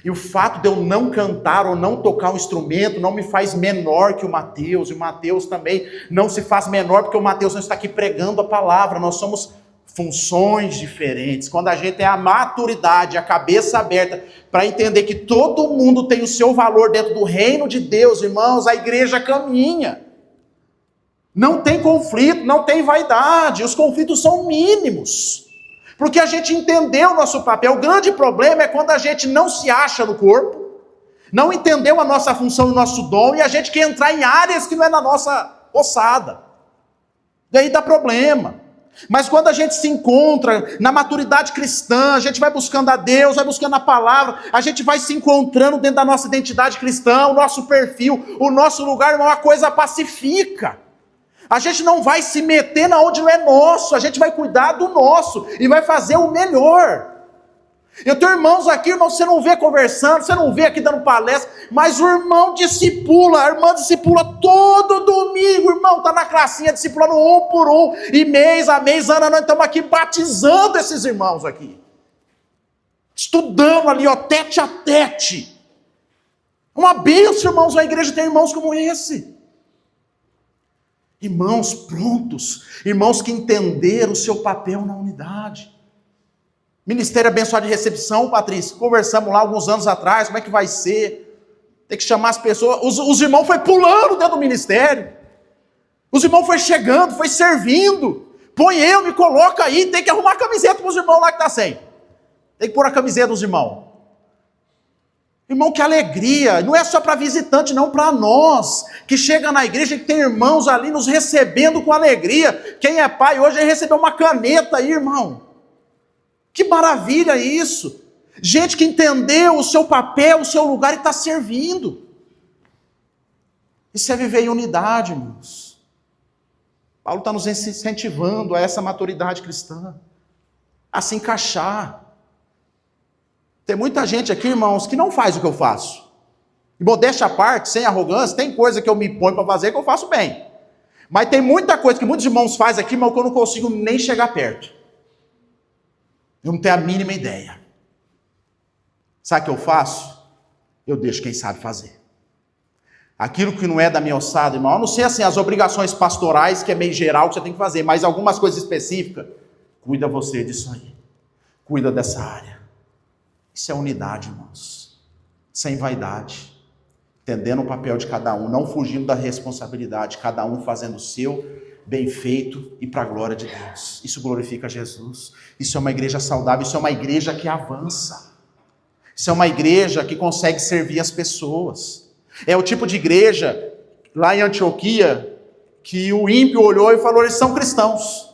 E o fato de eu não cantar ou não tocar um instrumento não me faz menor que o Mateus. E o Mateus também não se faz menor porque o Mateus não está aqui pregando a palavra. Nós somos funções diferentes. Quando a gente tem a maturidade, a cabeça aberta para entender que todo mundo tem o seu valor dentro do reino de Deus, irmãos, a igreja caminha. Não tem conflito, não tem vaidade, os conflitos são mínimos. Porque a gente entendeu o nosso papel. O grande problema é quando a gente não se acha no corpo, não entendeu a nossa função, o nosso dom, e a gente quer entrar em áreas que não é na nossa ossada. Daí dá problema. Mas quando a gente se encontra na maturidade cristã, a gente vai buscando a Deus, vai buscando a palavra, a gente vai se encontrando dentro da nossa identidade cristã, o nosso perfil, o nosso lugar, irmão, a coisa pacifica. A gente não vai se meter na onde não é nosso, a gente vai cuidar do nosso e vai fazer o melhor. Eu tenho irmãos aqui, irmão, você não vê conversando, você não vê aqui dando palestra, mas o irmão discipula, a irmã discipula todo domingo, irmão, está na classinha discipulando um por um, e mês a mês, ano a ano, nós estamos aqui batizando esses irmãos aqui. Estudando ali, ó, tete a tete. Uma bênção, irmãos, a igreja tem irmãos como esse. Irmãos prontos, irmãos que entenderam o seu papel na unidade. Ministério abençoado de recepção, Patrícia, conversamos lá alguns anos atrás, como é que vai ser? Tem que chamar as pessoas, os irmãos foi pulando dentro do ministério, os irmãos foi chegando, foi servindo, põe eu, me coloca aí, tem que arrumar a camiseta para os irmãos lá que está sem, tem que pôr a camiseta dos irmãos. Irmão, que alegria, não é só para visitante, não, para nós, que chega na igreja e tem irmãos ali nos recebendo com alegria. Quem é pai hoje recebeu uma caneta aí, irmão. Que maravilha isso! Gente que entendeu o seu papel, o seu lugar e está servindo. Isso é viver em unidade, irmãos. Paulo está nos incentivando a essa maturidade cristã, a se encaixar. Tem muita gente aqui, irmãos, que não faz o que eu faço. E modéstia à parte, sem arrogância, tem coisa que eu me ponho para fazer que eu faço bem. Mas tem muita coisa que muitos irmãos fazem aqui, irmão, que eu não consigo nem chegar perto. Eu não tenho a mínima ideia. Sabe o que eu faço? Eu deixo quem sabe fazer. Aquilo que não é da minha ossada, irmão, eu não sei assim, as obrigações pastorais, que é meio geral que você tem que fazer, mas algumas coisas específicas, cuida você disso aí. Cuida dessa área. Isso é unidade, irmãos. Sem vaidade. Entendendo o papel de cada um, não fugindo da responsabilidade, cada um fazendo o seu, bem feito e para a glória de Deus. Isso glorifica Jesus. Isso é uma igreja saudável, isso é uma igreja que avança. Isso é uma igreja que consegue servir as pessoas. É o tipo de igreja, lá em Antioquia, que o ímpio olhou e falou, eles são cristãos.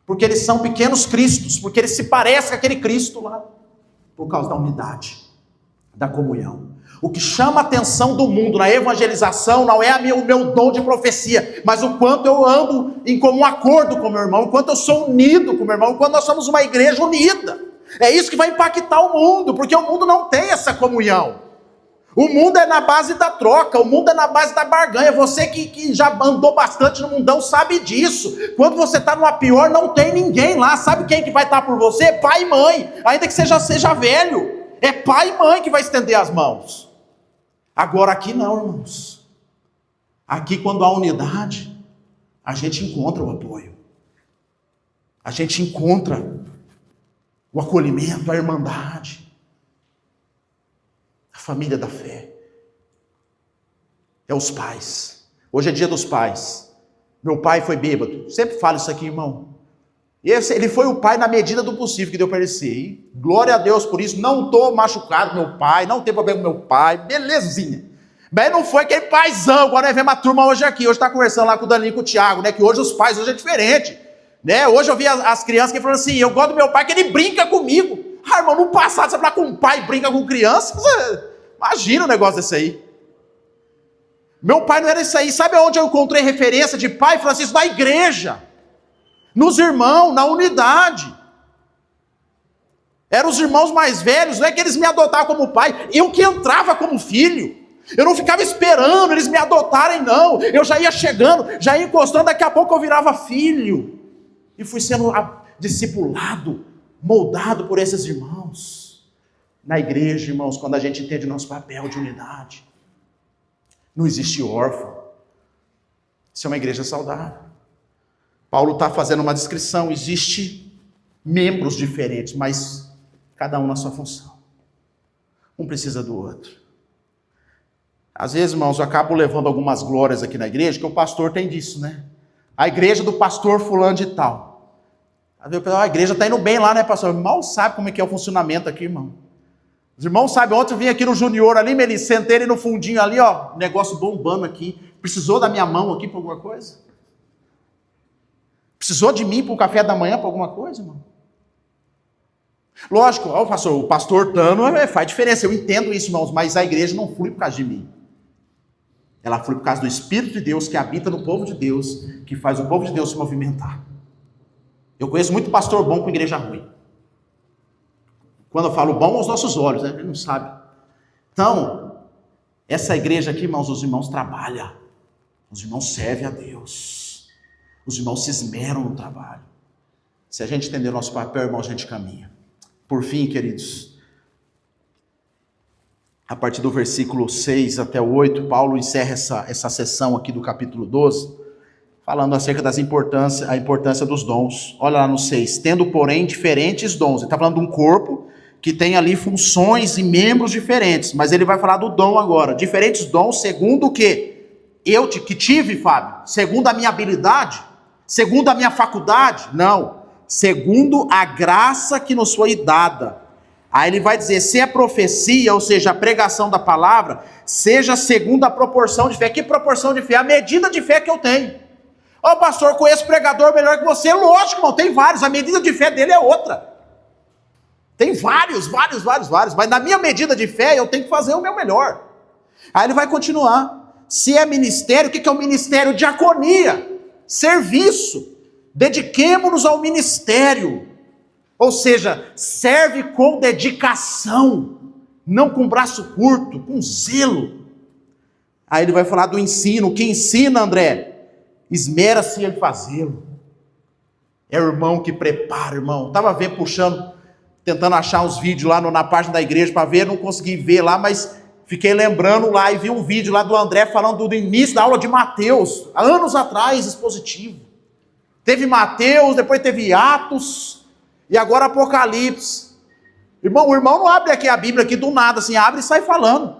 Porque eles são pequenos cristos, porque eles se parecem com aquele Cristo lá. Por causa da unidade, da comunhão. O que chama a atenção do mundo na evangelização não é o meu dom de profecia, mas o quanto eu ando em comum acordo com o meu irmão, o quanto eu sou unido com o meu irmão, o quanto nós somos uma igreja unida. É isso que vai impactar o mundo, porque o mundo não tem essa comunhão. O mundo é na base da troca, o mundo é na base da barganha. Você que já andou bastante no mundão sabe disso. Quando você está numa pior, não tem ninguém lá. Sabe quem que vai estar por você? Pai e mãe. Ainda que seja velho. É pai e mãe que vai estender as mãos. Agora aqui não, irmãos. Aqui quando há unidade, a gente encontra o apoio. A gente encontra o acolhimento, a irmandade. A família da fé. É os pais. Hoje é dia dos pais. Meu pai foi bêbado. Sempre falo isso aqui, irmão. Ele foi o pai na medida do possível que deu para ele ser. E glória a Deus por isso. Não estou machucado com meu pai. Não tem problema com meu pai. Belezinha. Mas não foi aquele paizão. Agora nós vemos uma turma hoje aqui. Hoje está conversando lá com o Daninho e com o Thiago. Né? Que hoje os pais hoje é diferente. Né? Hoje eu vi as crianças que falam assim, eu gosto do meu pai que ele brinca comigo. Ah, irmão, no passado você falar com um pai brinca com criança, imagina um negócio desse aí. Meu pai não era isso aí. Sabe onde eu encontrei referência de pai, Francisco? Na igreja. Nos irmãos, na unidade. Eram os irmãos mais velhos, não é que eles me adotavam como pai, eu que entrava como filho. Eu não ficava esperando eles me adotarem, não. Eu já ia chegando, já ia encostando, daqui a pouco eu virava filho. E fui sendo discipulado, moldado por esses irmãos. Na igreja, irmãos, quando a gente entende o nosso papel de unidade, não existe órfão. Isso é uma igreja saudável. Paulo está fazendo uma descrição, existe membros diferentes, mas cada um na sua função. Um precisa do outro. Às vezes, irmãos, eu acabo levando algumas glórias aqui na igreja, que o pastor tem disso, né? A igreja do pastor fulano de tal. A igreja está indo bem lá, né, pastor? Mal sabe como é que é o funcionamento aqui, irmão. Os irmãos sabem, ontem eu vim aqui no Junior ali, Melissa, sentei ele no fundinho ali, ó, negócio bombando aqui. Precisou da minha mão aqui para alguma coisa? Precisou de mim para o café da manhã para alguma coisa, irmão? Lógico, ó, o pastor Tano faz diferença, eu entendo isso, irmãos, mas a igreja não flui por causa de mim. Ela flui por causa do Espírito de Deus que habita no povo de Deus, que faz o povo de Deus se movimentar. Eu conheço muito pastor bom com igreja ruim. Quando eu falo bom, aos nossos olhos, né? Ele não sabe. Então, essa igreja aqui, irmãos, os irmãos trabalham. Os irmãos servem a Deus. Os irmãos se esmeram no trabalho. Se a gente entender o nosso papel, irmão, a gente caminha. Por fim, queridos, a partir do versículo 6 até o 8, Paulo encerra essa sessão aqui do capítulo 12, falando acerca da importância dos dons. Olha lá no 6, tendo, porém, diferentes dons. Ele está falando de um corpo que tem ali funções e membros diferentes, mas ele vai falar do dom agora. Diferentes dons segundo o quê? Eu que tive, Fábio? Segundo a minha habilidade? Segundo a minha faculdade? Não. Segundo a graça que nos foi dada. Aí ele vai dizer, se é profecia, ou seja, a pregação da palavra, seja segundo a proporção de fé. Que proporção de fé? A medida de fé que eu tenho. Ó, pastor, conheço pregador melhor que você. Lógico, irmão, tem vários. A medida de fé dele é outra. Tem vários. Mas na minha medida de fé, eu tenho que fazer o meu melhor. Aí ele vai continuar. Se é ministério, o que é o ministério? Diaconia. Serviço. Dediquemo-nos ao ministério. Ou seja, serve com dedicação, não com braço curto, com zelo. Aí ele vai falar do ensino. O que ensina, André? Esmera-se em fazê-lo. É o irmão que prepara, irmão. Estava tentando achar uns vídeos lá na página da igreja para ver, não consegui ver lá, mas fiquei lembrando lá e vi um vídeo lá do André falando do início da aula de Mateus, há anos atrás, expositivo. Teve Mateus, depois teve Atos, e agora Apocalipse. Irmão, o irmão não abre aqui a Bíblia aqui do nada, assim, abre e sai falando.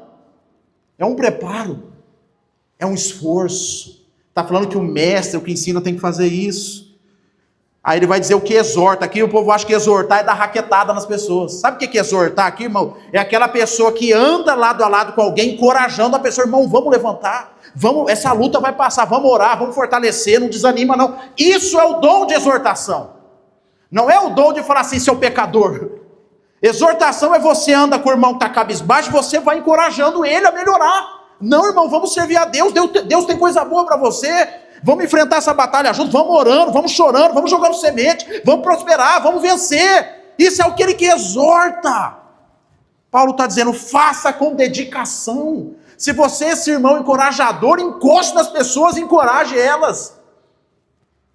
É um preparo, é um esforço. Está falando que o mestre, o que ensina, tem que fazer isso. Aí ele vai dizer o que exorta. Aqui o povo acha que exortar é dar raquetada nas pessoas. Sabe o que é exortar aqui, irmão? É aquela pessoa que anda lado a lado com alguém, encorajando a pessoa, irmão, vamos levantar, essa luta vai passar, vamos orar, vamos fortalecer, não desanima não. Isso é o dom de exortação. Não é o dom de falar assim, seu pecador. Exortação é você anda com o irmão que está cabisbaixo, você vai encorajando ele a melhorar. Não, irmão, vamos servir a Deus. Deus tem coisa boa para você. Vamos enfrentar essa batalha juntos, vamos orando, vamos chorando, vamos jogando semente, vamos prosperar, vamos vencer. Isso é o que ele que exorta. Paulo está dizendo, faça com dedicação. Se você é esse irmão encorajador, encoste nas pessoas, encoraje elas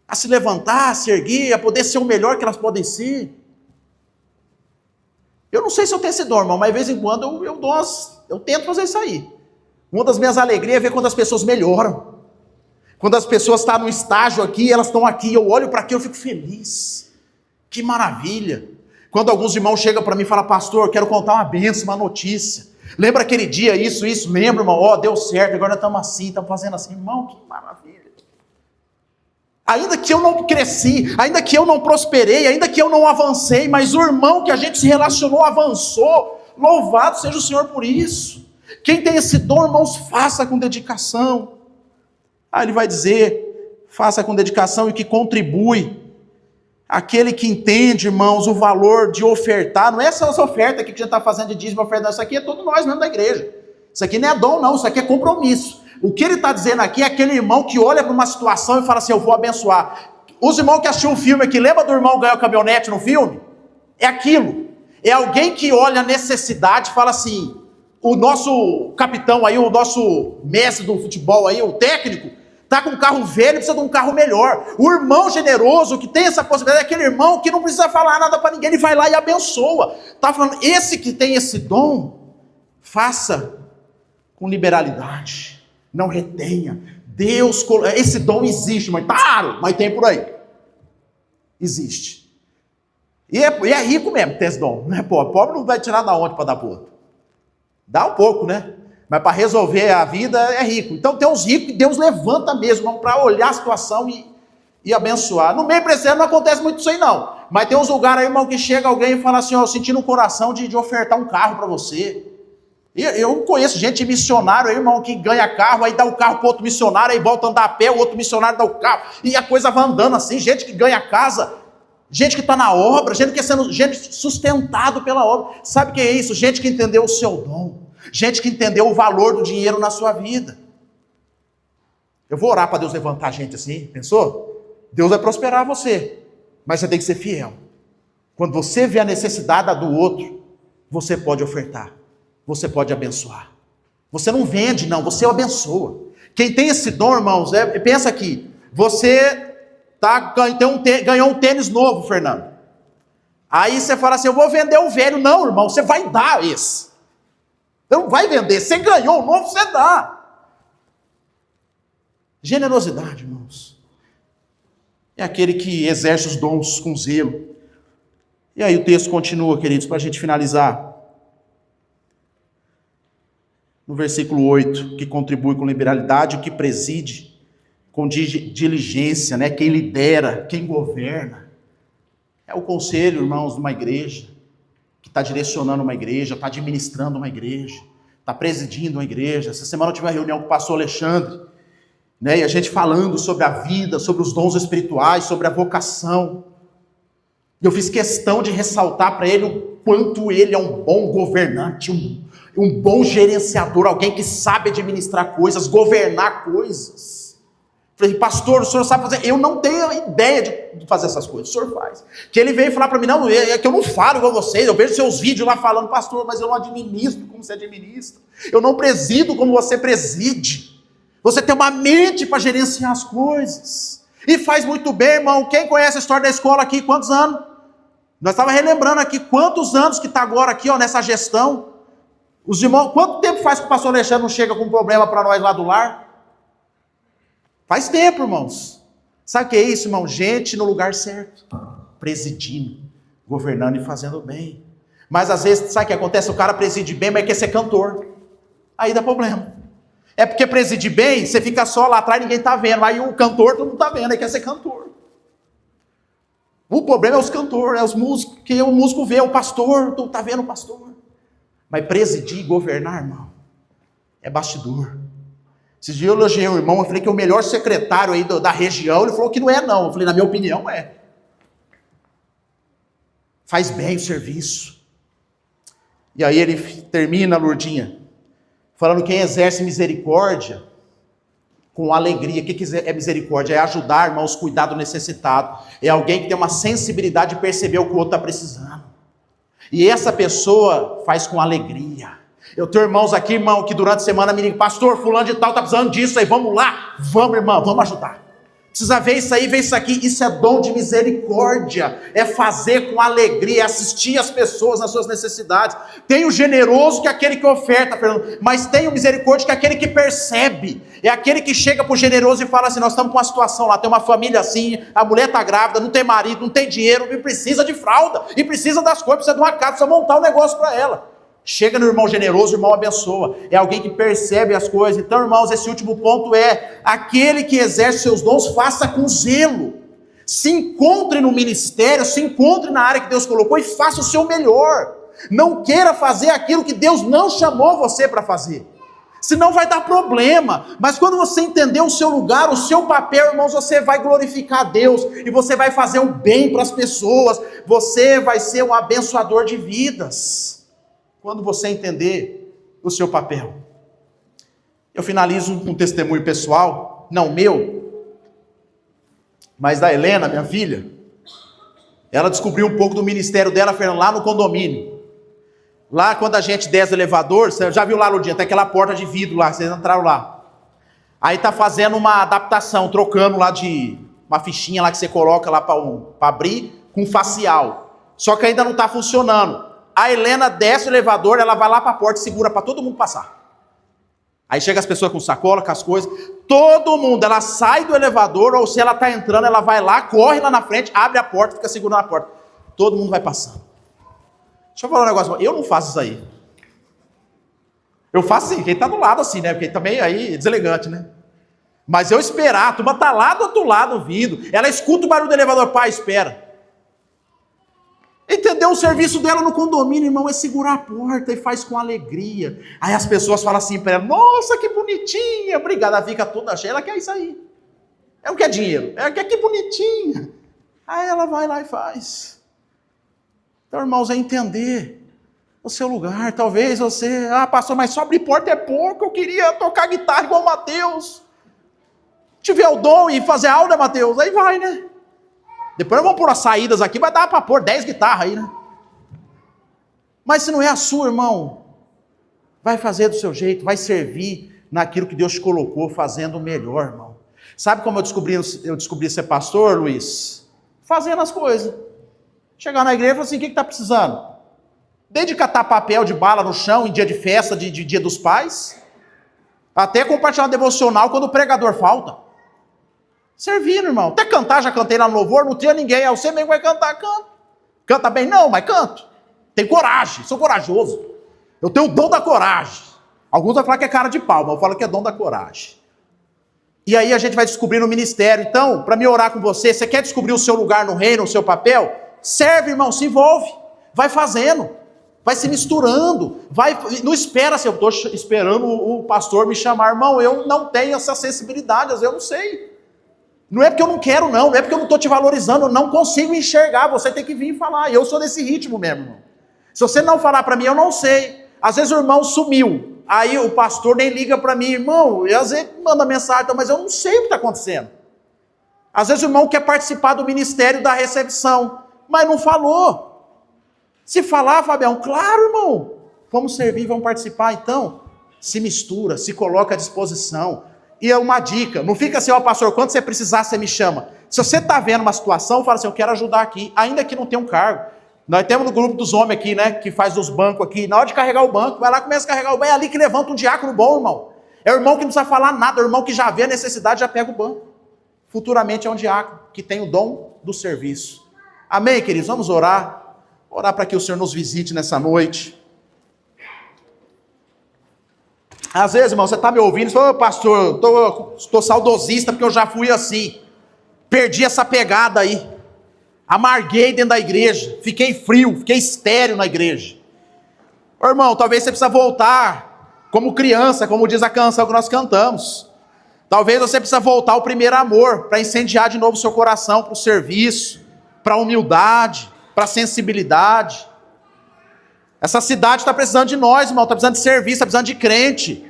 a se levantar, a se erguer, a poder ser o melhor que elas podem ser. Eu não sei se eu tenho esse dom, irmão, mas de vez em quando eu tento fazer isso aí. Uma das minhas alegrias é ver quando as pessoas melhoram. Quando as pessoas estão no estágio aqui, elas estão aqui, eu olho para aqui, eu fico feliz. Que maravilha. Quando alguns irmãos chegam para mim e falam, pastor, eu quero contar uma bênção, uma notícia. Lembra aquele dia, isso, lembra, irmão? Deu certo, agora nós estamos assim, estamos fazendo assim. Irmão, que maravilha. Ainda que eu não cresci, ainda que eu não prosperei, ainda que eu não avancei, mas o irmão que a gente se relacionou avançou. Louvado seja o Senhor por isso. Quem tem esse dom, irmãos, faça com dedicação. Aí ele vai dizer, faça com dedicação e que contribui. Aquele que entende, irmãos, o valor de ofertar. Não é essa oferta aqui que a gente está fazendo de dízimo, oferta, não. Isso aqui é todos nós mesmo da igreja. Isso aqui não é dom, não. Isso aqui é compromisso. O que ele está dizendo aqui é aquele irmão que olha para uma situação e fala assim, eu vou abençoar. Os irmãos que assistiram um filme aqui, lembra do irmão que ganhou a caminhonete no filme? É aquilo. É alguém que olha a necessidade e fala assim, o nosso capitão aí, o nosso mestre do futebol aí, o técnico, está com um carro velho, precisa de um carro melhor. O irmão generoso que tem essa possibilidade é aquele irmão que não precisa falar nada para ninguém, ele vai lá e abençoa. Está falando, esse que tem esse dom, faça com liberalidade, não retenha. Deus, esse dom existe, mas claro, mas tem por aí. Existe. E é rico mesmo ter esse dom, não é pobre. Pobre não vai tirar da onde para dar para o outro. Dá um pouco, né? Mas para resolver a vida é rico. Então tem uns ricos que Deus levanta mesmo para olhar a situação e abençoar. No meio presbiteriano não acontece muito isso aí não. Mas tem uns lugares aí, irmão, que chega alguém e fala assim, ó, eu senti no coração de ofertar um carro para você. Eu conheço gente missionário aí, irmão, que ganha carro, aí dá o carro para outro missionário, aí volta a andar a pé, o outro missionário dá o carro, e a coisa vai andando assim, gente que ganha casa, gente que está na obra, gente que é sendo gente sustentado pela obra. Sabe o que é isso? Gente que entendeu o seu dom, gente que entendeu o valor do dinheiro na sua vida. Eu vou orar para Deus levantar gente assim, pensou? Deus vai prosperar você, mas você tem que ser fiel. Quando você vê a necessidade do outro, você pode ofertar. Você pode abençoar. Você não vende, não, você abençoa. Quem tem esse dom, irmãos, pensa aqui, você ganhou um tênis novo, Fernando. Aí você fala assim, eu vou vender o velho. Não, irmão, você vai dar esse. Você não vai vender, você ganhou o novo, você dá. Generosidade, irmãos. É aquele que exerce os dons com zelo. E aí o texto continua, queridos, para a gente finalizar. No versículo 8, que contribui com liberalidade, o que preside com diligência, né? Quem lidera, quem governa. É o conselho, irmãos, de uma igreja, que está direcionando uma igreja, está administrando uma igreja, está presidindo uma igreja. Essa semana eu tive uma reunião com o pastor Alexandre, né? E a gente falando sobre a vida, sobre os dons espirituais, sobre a vocação. E eu fiz questão de ressaltar para ele o quanto ele é um bom governante, um bom gerenciador, alguém que sabe administrar coisas, governar coisas. Falei, pastor, o senhor sabe fazer? Eu não tenho ideia de fazer essas coisas, o senhor faz. Que ele veio falar para mim, não, é que eu não falo igual vocês, eu vejo seus vídeos lá falando, pastor, mas eu não administro como você administra. Eu não presido como você preside. Você tem uma mente para gerenciar as coisas. E faz muito bem, irmão. Quem conhece a história da escola aqui, quantos anos? Nós estávamos relembrando aqui quantos anos que está agora aqui, ó, nessa gestão. Os irmãos, quanto tempo faz que o pastor Alexandre não chega com um problema para nós lá do lar? Faz tempo, irmãos. Sabe o que é isso, irmão? Gente no lugar certo, presidindo, governando e fazendo bem. Mas às vezes, sabe o que acontece? O cara preside bem, mas quer ser cantor. Aí dá problema. É porque preside bem, você fica só lá atrás, ninguém está vendo. Aí o cantor, todo mundo está vendo, aí quer ser cantor. O problema é os cantores, é os músicos, que o músico vê, o pastor, tu está vendo o pastor. Mas presidir e governar, irmão, é bastidor. Esses dias eu elogiei o irmão, eu falei que é o melhor secretário aí da região, ele falou que não é não. Eu falei, na minha opinião é. Faz bem o serviço. E aí ele termina, Lourdinha, falando quem exerce misericórdia com alegria. O que é misericórdia? É ajudar, irmãos, cuidar do necessitado. É alguém que tem uma sensibilidade de perceber o que o outro está precisando. E essa pessoa faz com alegria. Eu tenho irmãos aqui, irmão, que durante a semana me ligam, pastor, fulano de tal está precisando disso aí, vamos lá. Vamos, irmão, vamos ajudar. Precisa ver isso aí, ver isso aqui. Isso é dom de misericórdia. É fazer com alegria, é assistir as pessoas nas suas necessidades. Tem o generoso que é aquele que oferta, Fernando, mas tem o misericórdia que é aquele que percebe. É aquele que chega para o generoso e fala assim, nós estamos com uma situação lá, tem uma família assim, a mulher está grávida, não tem marido, não tem dinheiro, e precisa de fralda, e precisa das coisas, precisa de uma casa, precisa montar um negócio para ela. Chega no irmão generoso, o irmão abençoa. É alguém que percebe as coisas. Então, irmãos, esse último ponto é aquele que exerce seus dons, faça com zelo. Se encontre no ministério, se encontre na área que Deus colocou e faça o seu melhor. Não queira fazer aquilo que Deus não chamou você para fazer. Senão vai dar problema. Mas quando você entender o seu lugar, o seu papel, irmãos, você vai glorificar a Deus. E você vai fazer o bem para as pessoas. Você vai ser um abençoador de vidas. Quando você entender o seu papel. Eu finalizo com um testemunho pessoal, não meu, mas da Helena, minha filha. Ela descobriu um pouco do ministério dela, Fernando, lá no condomínio. Lá quando a gente desce o elevador, você já viu lá, Lurdinha, tem aquela porta de vidro lá, vocês entraram lá. Aí tá fazendo uma adaptação, trocando lá de uma fichinha lá que você coloca lá para abrir, com facial. Só que ainda não está funcionando. A Helena desce o elevador, ela vai lá para a porta e segura para todo mundo passar. Aí chega as pessoas com sacola, com as coisas, todo mundo, ela sai do elevador, ou se ela está entrando, ela vai lá, corre lá na frente, abre a porta, fica segurando a porta. Todo mundo vai passando. Deixa eu falar um negócio, eu não faço isso aí. Eu faço assim, quem está do lado assim, né? Porque também aí é deselegante, né? Mas eu esperar, a turma está lá do outro lado vindo. Ela escuta o barulho do elevador, pai, espera. Entendeu? O serviço dela no condomínio, irmão, é segurar a porta e faz com alegria. Aí as pessoas falam assim para ela, nossa, que bonitinha, obrigada, ela fica toda cheia, ela quer isso aí. Ela não quer dinheiro, ela quer que bonitinha. Aí ela vai lá e faz. Então, irmãos, é entender o seu lugar. Talvez você, pastor, mas só abrir porta é pouco, eu queria tocar guitarra igual o Mateus. Tiver o dom e fazer aula, Mateus, aí vai, né? Depois vamos pôr as saídas aqui, vai dar para pôr 10 guitarras aí, né? Mas se não é a sua, irmão, vai fazer do seu jeito, vai servir naquilo que Deus te colocou, fazendo o melhor, irmão. Sabe como eu descobri ser pastor, Luiz? Fazendo as coisas. Chegar na igreja e falar assim, o que está precisando? Desde catar papel de bala no chão em dia de festa, de dia dos pais, até compartilhar um devocional quando o pregador falta. Servindo, irmão. Até cantar, já cantei lá no louvor, não tinha ninguém. É você mesmo que vai cantar, canto. Canta bem? Não, mas canto. Tem coragem, sou corajoso. Eu tenho o dom da coragem. Alguns vão falar que é cara de pau, mas eu falo que é dom da coragem. E aí a gente vai descobrir no ministério. Então, para me orar com você, você quer descobrir o seu lugar no reino, o seu papel? Serve, irmão, se envolve. Vai fazendo. Vai se misturando. Não espera assim, eu estou esperando o pastor me chamar. Irmão, eu não tenho essa sensibilidade, às vezes eu não sei. Não é porque eu não quero, não é porque eu não estou te valorizando, eu não consigo enxergar, você tem que vir e falar, eu sou desse ritmo mesmo, irmão. Se você não falar para mim, eu não sei. Às vezes o irmão sumiu, aí o pastor nem liga para mim, irmão, e às vezes manda mensagem, mas eu não sei o que está acontecendo. Às vezes o irmão quer participar do ministério da recepção, mas não falou. Se falar, Fabião, claro, irmão, vamos servir, vamos participar, então, se mistura, se coloca à disposição. E é uma dica, não fica assim, pastor, quando você precisar, você me chama. Se você está vendo uma situação, fala assim, eu quero ajudar aqui, ainda que não tenha um cargo. Nós temos no grupo dos homens aqui, né, que faz os bancos aqui, na hora de carregar o banco, vai lá, começa a carregar o banco, é ali que levanta um diácono bom, irmão. É o irmão que não precisa falar nada, é o irmão que já vê a necessidade, já pega o banco. Futuramente é um diácono, que tem o dom do serviço. Amém, queridos? Vamos orar. Orar para que o Senhor nos visite nessa noite. Às vezes, irmão, você está me ouvindo e fala, pastor, estou saudosista porque eu já fui assim. Perdi essa pegada aí. Amarguei dentro da igreja. Fiquei frio, fiquei estéril na igreja. Ô, irmão, talvez você precisa voltar como criança, como diz a canção que nós cantamos. Talvez você precisa voltar ao primeiro amor, para incendiar de novo o seu coração para o serviço, para a humildade, para a sensibilidade. Essa cidade está precisando de nós, irmão, está precisando de serviço, está precisando de crente.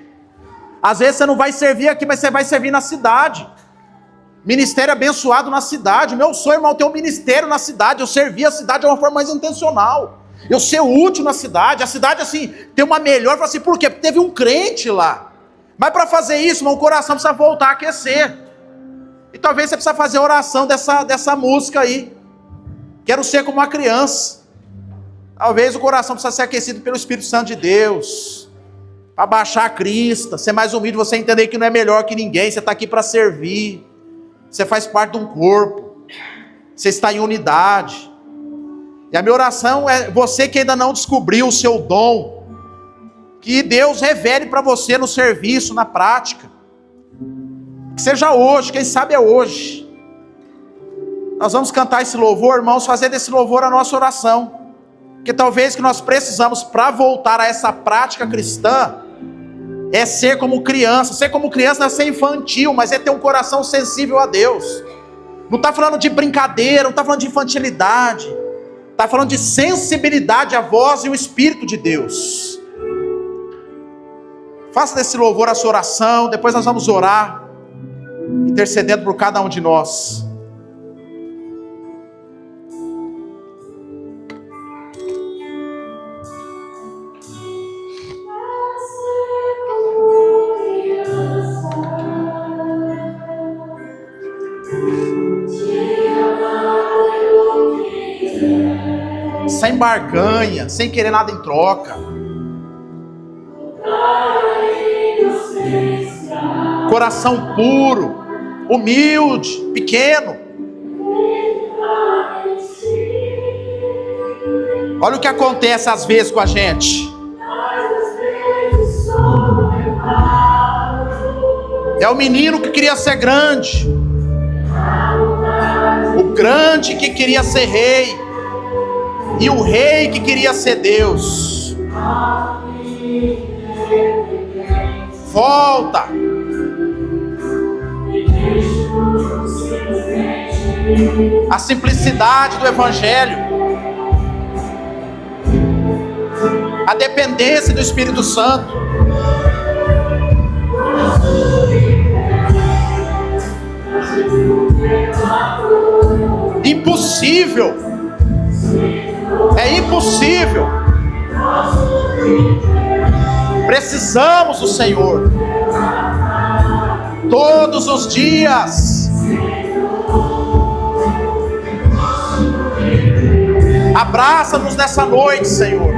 Às vezes você não vai servir aqui, mas você vai servir na cidade. Ministério abençoado na cidade. Meu sonho, irmão, é ter um ministério na cidade. Eu servir a cidade de uma forma mais intencional. Eu ser útil na cidade. A cidade, assim, ter uma melhor. Fala assim, por quê? Porque teve um crente lá. Mas para fazer isso, irmão, o coração precisa voltar a aquecer. E talvez você precisa fazer a oração dessa música aí. Quero ser como uma criança. Talvez o coração precisa ser aquecido pelo Espírito Santo de Deus, para baixar a crista, ser mais humilde, você entender que não é melhor que ninguém, você está aqui para servir, você faz parte de um corpo, você está em unidade. E a minha oração é, você que ainda não descobriu o seu dom, que Deus revele para você no serviço, na prática, que seja hoje, quem sabe é hoje. Nós vamos cantar esse louvor, irmãos, fazer desse louvor a nossa oração. Porque talvez que nós precisamos para voltar a essa prática cristã é ser como criança. Ser como criança não é ser infantil, mas é ter um coração sensível a Deus. Não está falando de brincadeira, não está falando de infantilidade. Está falando de sensibilidade à voz e o Espírito de Deus. Faça desse louvor a sua oração, depois nós vamos orar, intercedendo por cada um de nós. Sem barganha, sem querer nada em troca. Coração puro, humilde, pequeno. Olha o que acontece às vezes com a gente. É o menino que queria ser grande, o grande que queria ser rei, e o rei que queria ser Deus. Volta. A simplicidade do Evangelho, a dependência do Espírito Santo. Impossível. É impossível. Precisamos do Senhor todos os dias. Abraça-nos nessa noite, Senhor,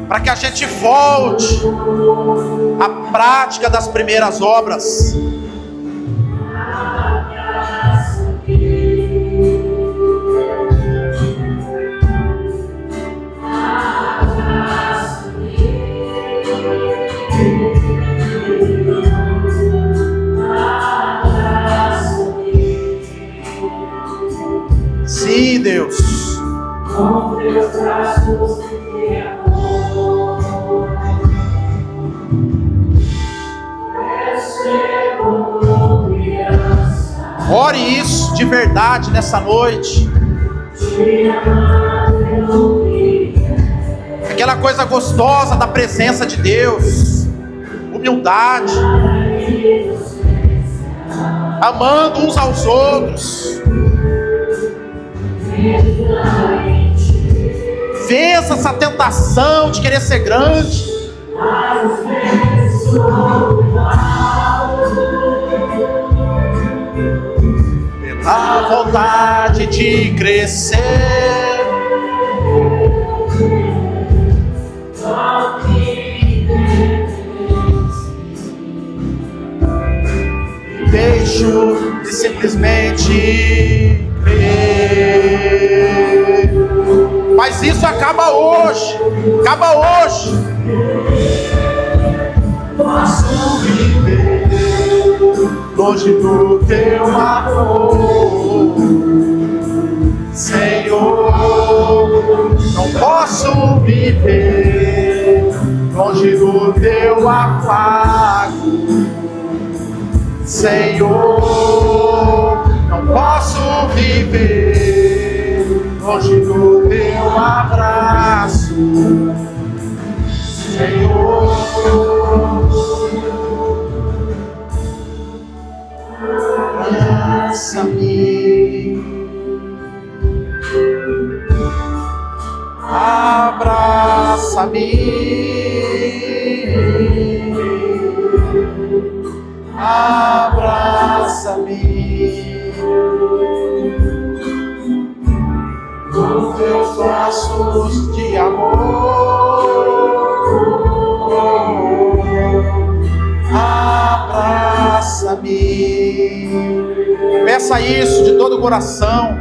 para que a gente volte à prática das primeiras obras. Sim, Deus. Com teus braços de amor, recebo confiança. Ore isso de verdade nessa noite. Aquela coisa gostosa da presença de Deus. Humildade. Amando uns aos outros. Vença essa tentação de querer ser grande. Pela vontade de crescer, deixo de simplesmente crer. Mas isso acaba hoje. Acaba hoje. Posso viver longe do teu amor, Senhor. Não posso viver longe do teu afago, Senhor. Não posso viver longe do teu abraço, Senhor. Abraça-me, abraça-me, abraça-me com teus braços de amor. Abraça-me. Peça isso de todo o coração.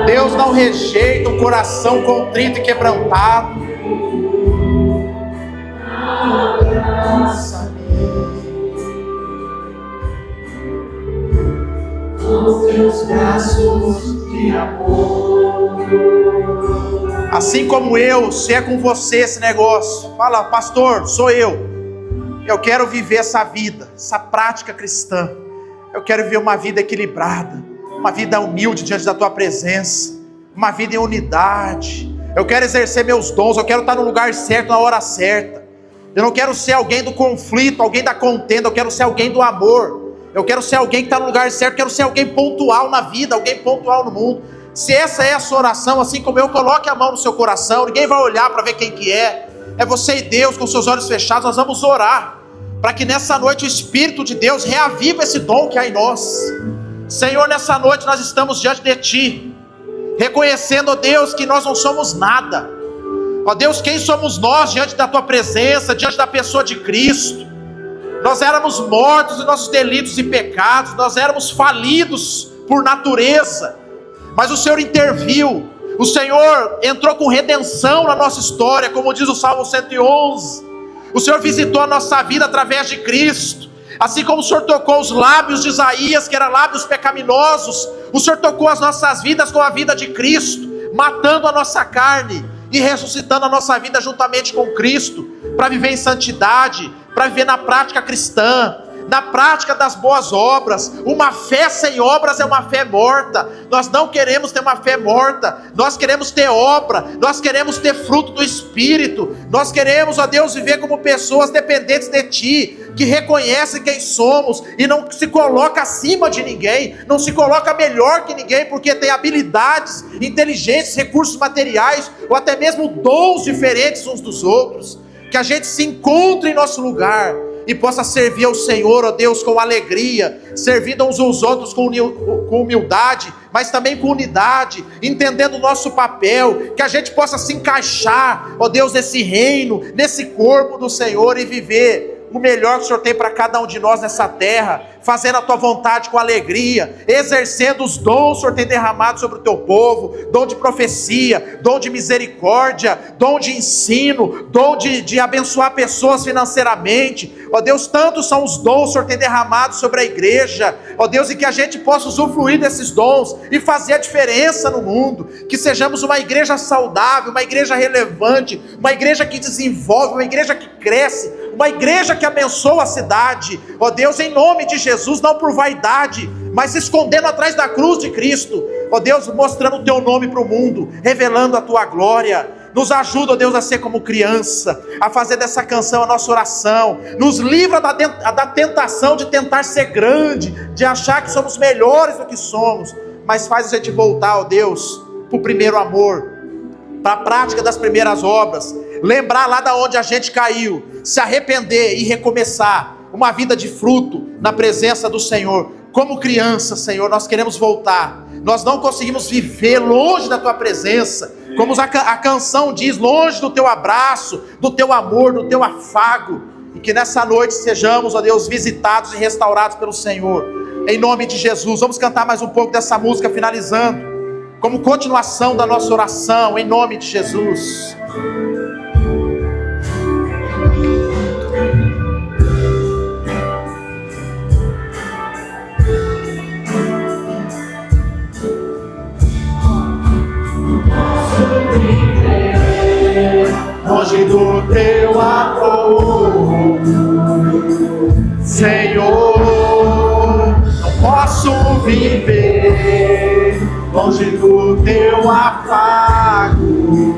Deus não rejeita um coração contrito e quebrantado. Abraça-me com teus braços de amor. Assim como eu, se é com você esse negócio, fala, pastor, sou eu. Eu quero viver essa vida, essa prática cristã. Eu quero viver uma vida equilibrada, uma vida humilde diante da tua presença, uma vida em unidade. Eu quero exercer meus dons, eu quero estar no lugar certo, na hora certa. Eu não quero ser alguém do conflito, alguém da contenda, eu quero ser alguém do amor. Eu quero ser alguém que está no lugar certo, eu quero ser alguém pontual na vida, alguém pontual no mundo. Se essa é a sua oração, assim como eu, coloque a mão no seu coração, ninguém vai olhar para ver quem que é. É você e Deus com seus olhos fechados. Nós vamos orar para que nessa noite o Espírito de Deus reavive esse dom que há em nós. Senhor, nessa noite nós estamos diante de Ti, reconhecendo, ó Deus, que nós não somos nada. Ó Deus, quem somos nós diante da Tua presença, diante da pessoa de Cristo? Nós éramos mortos em nossos delitos e pecados, nós éramos falidos por natureza, mas o Senhor interviu. O Senhor entrou com redenção na nossa história, como diz o Salmo 111. O Senhor visitou a nossa vida através de Cristo. Assim como o Senhor tocou os lábios de Isaías, que eram lábios pecaminosos, o Senhor tocou as nossas vidas com a vida de Cristo, matando a nossa carne e ressuscitando a nossa vida juntamente com Cristo, para viver em santidade, para viver na prática cristã, na prática das boas obras. Uma fé sem obras é uma fé morta. Nós não queremos ter uma fé morta, nós queremos ter obra, nós queremos ter fruto do Espírito, nós queremos, ó Deus, viver como pessoas dependentes de Ti, que reconhecem quem somos e não se coloca acima de ninguém, não se coloca melhor que ninguém, porque tem habilidades, inteligências, recursos materiais, ou até mesmo dons diferentes uns dos outros. Que a gente se encontre em nosso lugar e possa servir ao Senhor, ó Deus, com alegria, servindo uns aos outros com humildade, mas também com unidade, entendendo o nosso papel, que a gente possa se encaixar, ó Deus, nesse reino, nesse corpo do Senhor, e viver o melhor que o Senhor tem para cada um de nós nessa terra, fazendo a Tua vontade com alegria, exercendo os dons que o Senhor tem derramado sobre o Teu povo, dom de profecia, dom de misericórdia, dom de ensino, dom de abençoar pessoas financeiramente. Ó Deus, tantos são os dons que o Senhor tem derramado sobre a igreja, ó Deus, e que a gente possa usufruir desses dons e fazer a diferença no mundo, que sejamos uma igreja saudável, uma igreja relevante, uma igreja que desenvolve, uma igreja que cresce, uma igreja que abençoa a cidade, ó Deus, em nome de Jesus, não por vaidade, mas se escondendo atrás da cruz de Cristo, ó Deus, mostrando o Teu nome para o mundo, revelando a Tua glória. Nos ajuda, ó Deus, a ser como criança, a fazer dessa canção a nossa oração, nos livra da tentação de tentar ser grande, de achar que somos melhores do que somos, mas faz a gente voltar, ó Deus, para o primeiro amor, para a prática das primeiras obras, lembrar lá da onde a gente caiu, se arrepender e recomeçar uma vida de fruto na presença do Senhor. Como criança, Senhor, nós queremos voltar. Nós não conseguimos viver longe da Tua presença, como a canção diz, longe do Teu abraço, do Teu amor, do Teu afago. E que nessa noite sejamos, ó Deus, visitados e restaurados pelo Senhor, em nome de Jesus. Vamos cantar mais um pouco dessa música, finalizando, como continuação da nossa oração, em nome de Jesus. Longe do Teu amor, Senhor, não posso viver longe do Teu afago,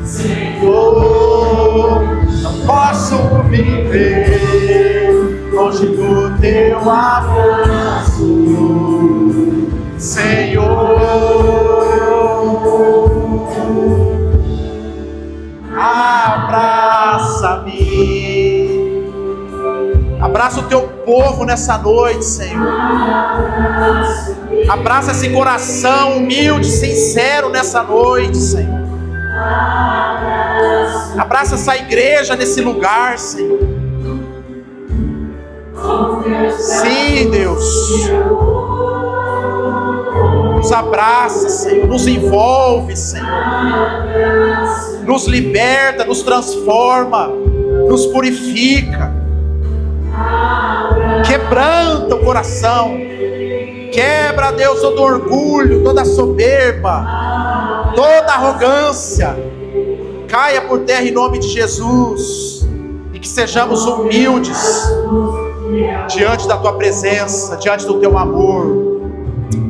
Senhor, não posso viver longe do Teu abraço, Senhor. Abraça-me, abraça o Teu povo nessa noite, Senhor. Abraça esse coração humilde, sincero nessa noite, Senhor. Abraça essa igreja nesse lugar, Senhor. Sim, Deus, nos abraça, Senhor, nos envolve, Senhor, nos liberta, nos transforma, nos purifica, quebranta o coração, quebra, Deus, todo orgulho, toda soberba, toda arrogância, caia por terra em nome de Jesus, e que sejamos humildes diante da Tua presença, diante do Teu amor,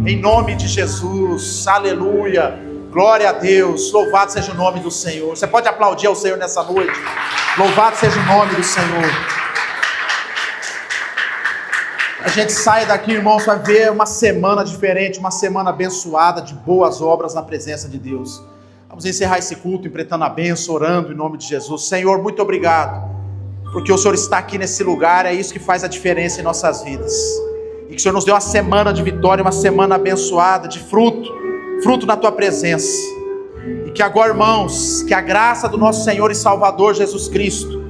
em nome de Jesus. Aleluia, glória a Deus, louvado seja o nome do Senhor. Você pode aplaudir ao Senhor nessa noite? Louvado seja o nome do Senhor. A gente sai daqui, irmãos, vai ver uma semana diferente, uma semana abençoada de boas obras na presença de Deus. Vamos encerrar esse culto empreitando a bênção, orando em nome de Jesus. Senhor, muito obrigado, porque o Senhor está aqui nesse lugar, é isso que faz a diferença em nossas vidas. E que o Senhor nos deu uma semana de vitória, uma semana abençoada, de fruto na Tua presença. E que agora, irmãos, que a graça do nosso Senhor e Salvador Jesus Cristo,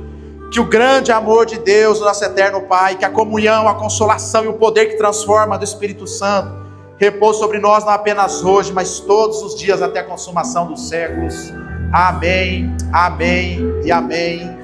que o grande amor de Deus, nosso eterno Pai, que a comunhão, a consolação e o poder que transforma do Espírito Santo, repouse sobre nós não apenas hoje, mas todos os dias até a consumação dos séculos. Amém, amém e amém.